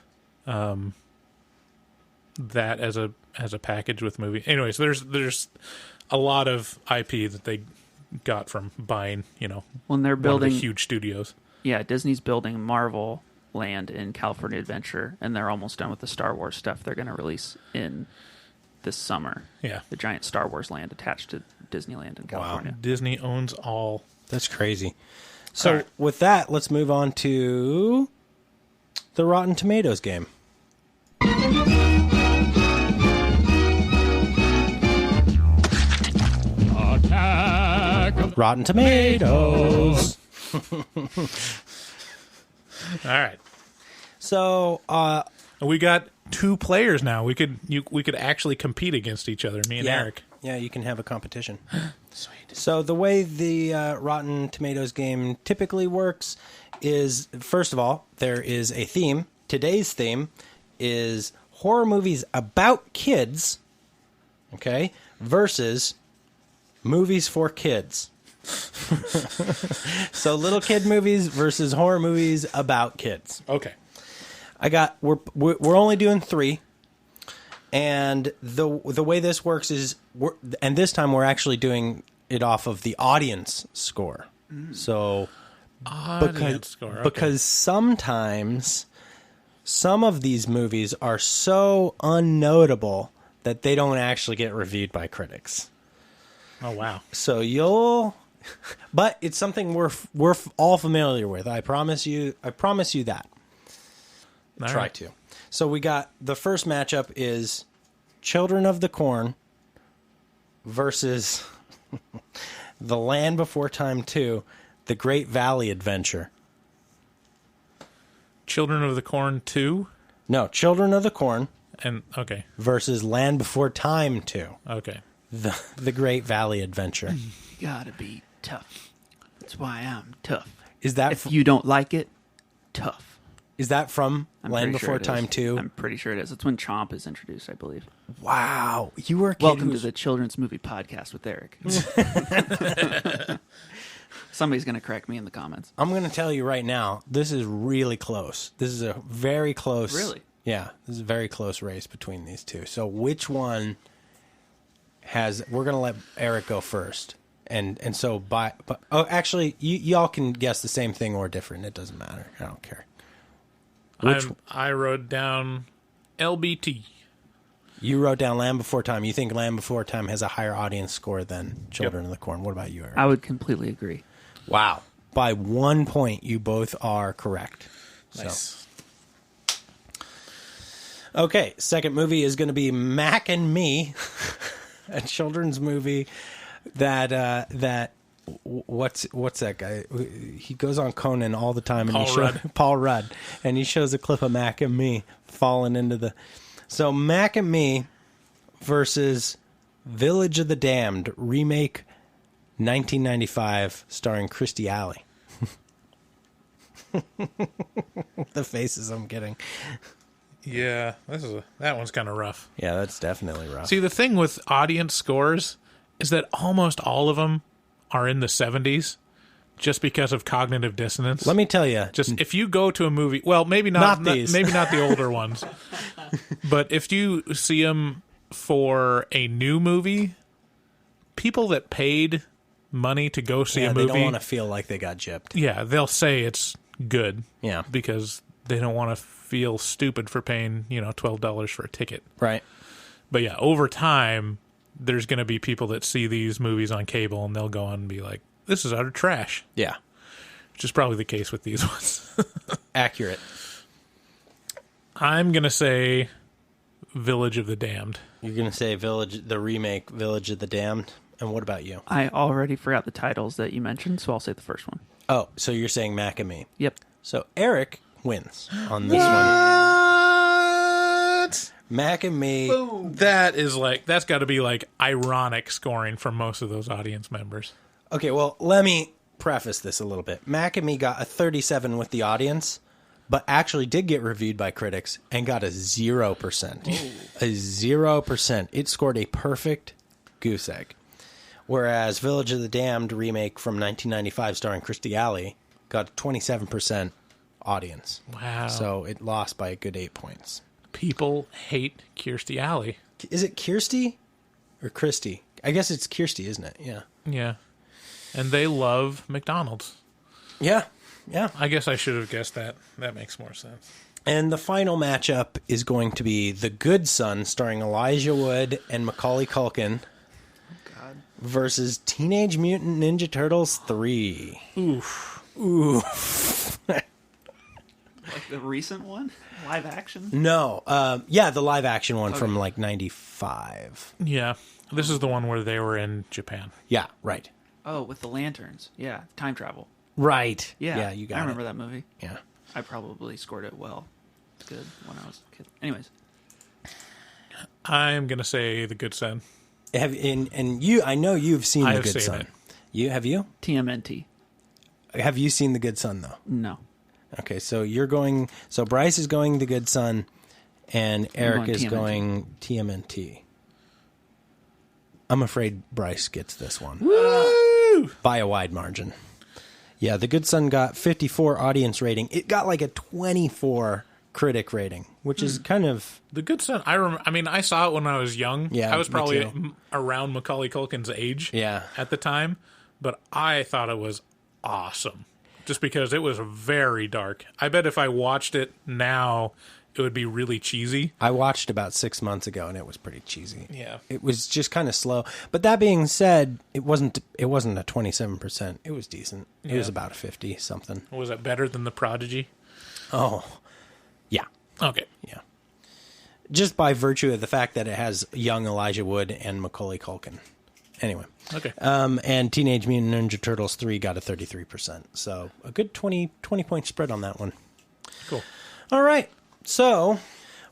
that as a package with movie. Anyways, there's a lot of IP that they got from buying, When they're building one of the huge studios. Yeah, Disney's building Marvel Land in California Adventure, and they're almost done with the Star Wars stuff they're going to release in this summer. Yeah. The giant Star Wars land attached to Disneyland in California. Disney owns all. That's crazy. So All right. with that, let's move on to the Rotten Tomatoes game. Rotten Tomatoes. All right. So, We got two players now. We could actually compete against each other, me and Eric. Yeah, you can have a competition. Sweet. So the way the Rotten Tomatoes game typically works is, first of all, there is a theme. Today's theme is horror movies about kids, okay, versus movies for kids. So little kid movies versus horror movies about kids. Okay. We're only doing 3, and the way this works is and this time we're actually doing it off of the audience score. So Audience score. Okay. because sometimes some of these movies are so unnotable that they don't actually get reviewed by critics. Oh wow. So but it's something we're all familiar with. I promise you that. All Try right. to. So we got the first matchup is Children of the Corn versus The Land Before Time 2, The Great Valley Adventure. Children of the Corn 2? No, Children of the Corn And okay. versus Land Before Time 2, Okay. The Great Valley Adventure. You gotta be tough. That's why I'm tough. Is that If you don't like it, tough. is that from I'm Land pretty sure Before it Time is. 2? I'm pretty sure it is. It's when Chomp is introduced, I believe. Wow, you were a kid Welcome to who's- the Children's Movie Podcast with Eric. Somebody's going to correct me in the comments. I'm going to tell you right now, this is really close. This is a very close. Really? Yeah, this is a very close race between these two. So which one has? We're going to let Eric go first, and so actually, y'all can guess the same thing or different. It doesn't matter. I don't care. I wrote down LBT. You wrote down Land Before Time. You think Land Before Time has a higher audience score than Children of the Corn. What about you, Eric? I would completely agree. Wow. By 1 point, you both are correct. Nice. Okay, second movie is going to be Mac and Me, a children's movie that what's that guy? He goes on Conan all the time, and Paul Rudd, and he shows a clip of Mac and Me falling into the. So Mac and Me versus Village of the Damned remake, 1995, starring Kirstie Alley. The faces I'm getting. Yeah, that one's kind of rough. Yeah, that's definitely rough. See, the thing with audience scores is that almost all of them are in the 70s just because of cognitive dissonance. Let me tell you. Just if you go to a movie, well, maybe not these. maybe not the older ones, but if you see them for a new movie, people that paid money to go see a movie, they don't want to feel like they got gypped. Yeah, they'll say it's good. Yeah, because they don't want to feel stupid for paying, $12 for a ticket. Right. But yeah, over time, there's going to be people that see these movies on cable and they'll go on and be like, this is utter trash. Yeah. Which is probably the case with these ones. Accurate. I'm going to say Village of the Damned. You're going to say the remake Village of the Damned. And what about you? I already forgot the titles that you mentioned, so I'll say the first one. Oh, so you're saying Mac and Me. Yep. So Eric wins on this one. Mac and Me. Boom. That's got to be like ironic scoring from most of those audience members. Okay, well, let me preface this a little bit. Mac and Me got a 37 with the audience, but actually did get reviewed by critics and got a 0%. A 0%. It scored a perfect goose egg. Whereas Village of the Damned remake from 1995 starring Kirstie Alley got a 27% audience. Wow. So it lost by a good 8 points. People hate Kirstie Alley. Is it Kirstie or Christy? I guess it's Kirstie, isn't it? Yeah. Yeah. And they love McDonald's. Yeah. Yeah. I guess I should have guessed that. That makes more sense. And the final matchup is going to be The Good Son, starring Elijah Wood and Macaulay Culkin, versus Teenage Mutant Ninja Turtles 3. Oof. Oof. Like the recent one? Live action? No. Yeah, the live action one from like 95. Yeah. This is the one where they were in Japan. Yeah, right. Oh, with the lanterns. Yeah, time travel. Right. Yeah, Yeah, you got it. I remember that movie. Yeah. I probably scored it well. Good when I was a kid. Anyways. I'm going to say The Good Son. And you, I know you've seen The Good Son. It. Have you? TMNT. Have you seen The Good Son though? No. Okay, so you're going. So Bryce is going The Good Son, and Eric is TMNT. going TMNT. I'm afraid Bryce gets this one. Woo! By a wide margin. Yeah, The Good Son got 54 audience rating. It got like a 24 critic rating, which is kind of... The Good Son, I saw it when I was young. Yeah, I was me probably too. around Macaulay Culkin's age Yeah. at the time, but I thought it was awesome just because it was very dark. I bet if I watched it now, it would be really cheesy. I watched about 6 months ago, and it was pretty cheesy. Yeah. It was just kind of slow. But that being said, it wasn't a 27%. It was decent. It was about a 50-something. Was it better than The Prodigy? Oh, yeah. Okay. Yeah. Just by virtue of the fact that it has young Elijah Wood and Macaulay Culkin. Anyway. Okay. And Teenage Mutant Ninja Turtles 3 got a 33%. So a good 20 point spread on that one. Cool. All right. So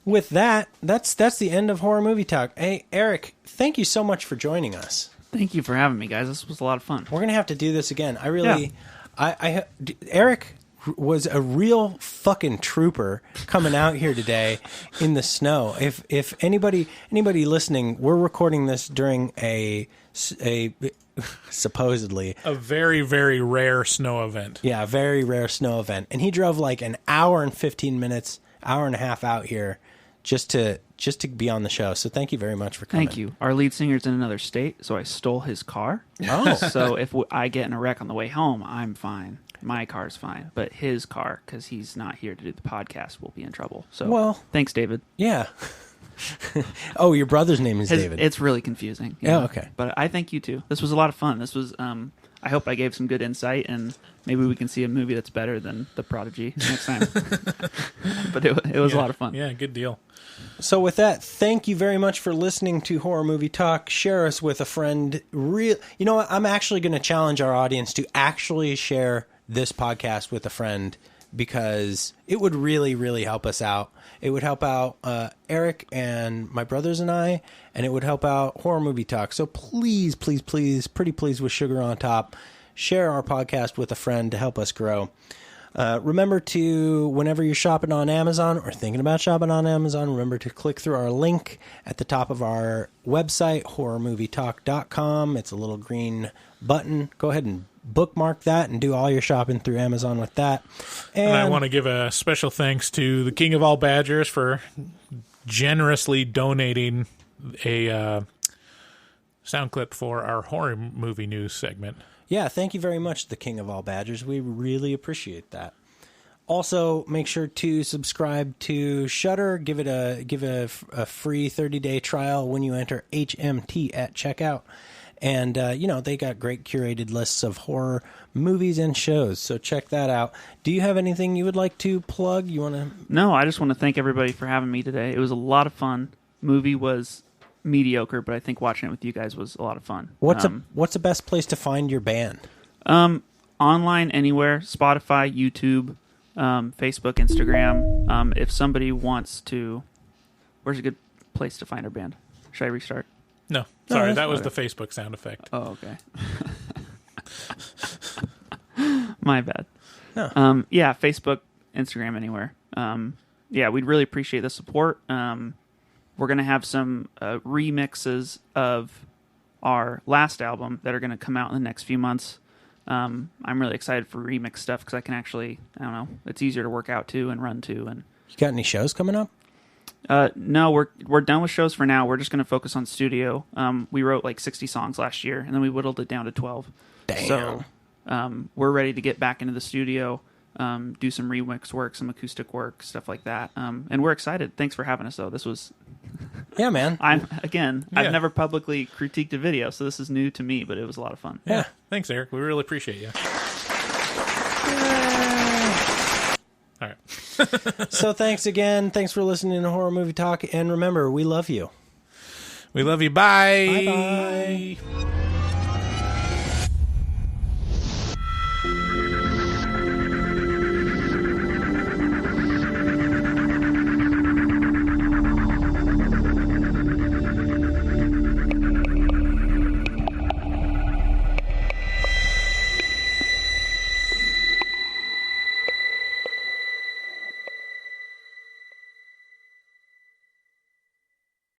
with that, that's the end of Horror Movie Talk. Hey, Eric, thank you so much for joining us. Thank you for having me, guys. This was a lot of fun. We're going to have to do this again. Eric was a real fucking trooper coming out here today in the snow. If anybody listening, we're recording this during a supposedly a very, very rare snow event. Yeah, a very rare snow event. And he drove like an hour and 15 minutes, hour and a half out here just to be on the show. So thank you very much for coming. Thank you. Our lead singer's in another state, so I stole his car. Oh. So if I get in a wreck on the way home, I'm fine. My car's fine. But his car, because he's not here to do the podcast, will be in trouble. So well, thanks, David. Yeah. Oh, your brother's name is David. It's really confusing. Oh, okay. But I thank you, too. This was a lot of fun. This was, I hope I gave some good insight, and maybe we can see a movie that's better than The Prodigy next time. But it was a lot of fun. Yeah, good deal. So with that, thank you very much for listening to Horror Movie Talk. Share us with a friend. You know what? I'm actually going to challenge our audience to actually share this podcast with a friend, because it would really, really help us out. It would help out Eric and my brothers and I, and it would help out Horror Movie Talk. So please, please, please, pretty please with sugar on top, share our podcast with a friend to help us grow. Remember to, whenever you're shopping on Amazon or thinking about shopping on Amazon, remember to click through our link at the top of our website, horrormovietalk.com. It's a little green button. Go ahead and bookmark that and do all your shopping through Amazon with that. And I want to give a special thanks to the King of All Badgers for generously donating a sound clip for our horror movie news segment. Yeah, thank you very much, the King of All Badgers. We really appreciate that. Also, make sure to subscribe to Shudder. Give it a free 30-day trial when you enter HMT at checkout. And, they got great curated lists of horror movies and shows, so check that out. Do you have anything you would like to plug? No, I just want to thank everybody for having me today. It was a lot of fun. Movie was mediocre, but I think watching it with you guys was a lot of fun. What's the best place to find your band? Online, anywhere. Spotify, YouTube, Facebook, Instagram. If somebody wants to... Where's a good place to find our band? Should I restart? No, sorry, that was the Facebook sound effect. Oh, okay. My bad. No. Yeah, Facebook, Instagram, anywhere. We'd really appreciate the support. We're going to have some remixes of our last album that are going to come out in the next few months. I'm really excited for remix stuff because I can actually, it's easier to work out to and run to. And you got any shows coming up? No, we're done with shows for now. We're just going to focus on studio. We wrote like 60 songs last year, and then we whittled it down to 12. Damn. So we're ready to get back into the studio, do some remix work, some acoustic work, stuff like that. And we're excited. Thanks for having us, though. This was... Yeah, man. I've never publicly critiqued a video, so this is new to me, but it was a lot of fun. Yeah. Thanks, Eric. We really appreciate you. All right. So thanks again. Thanks for listening to Horror Movie Talk. And remember, we love you. We love you. Bye. Bye-bye.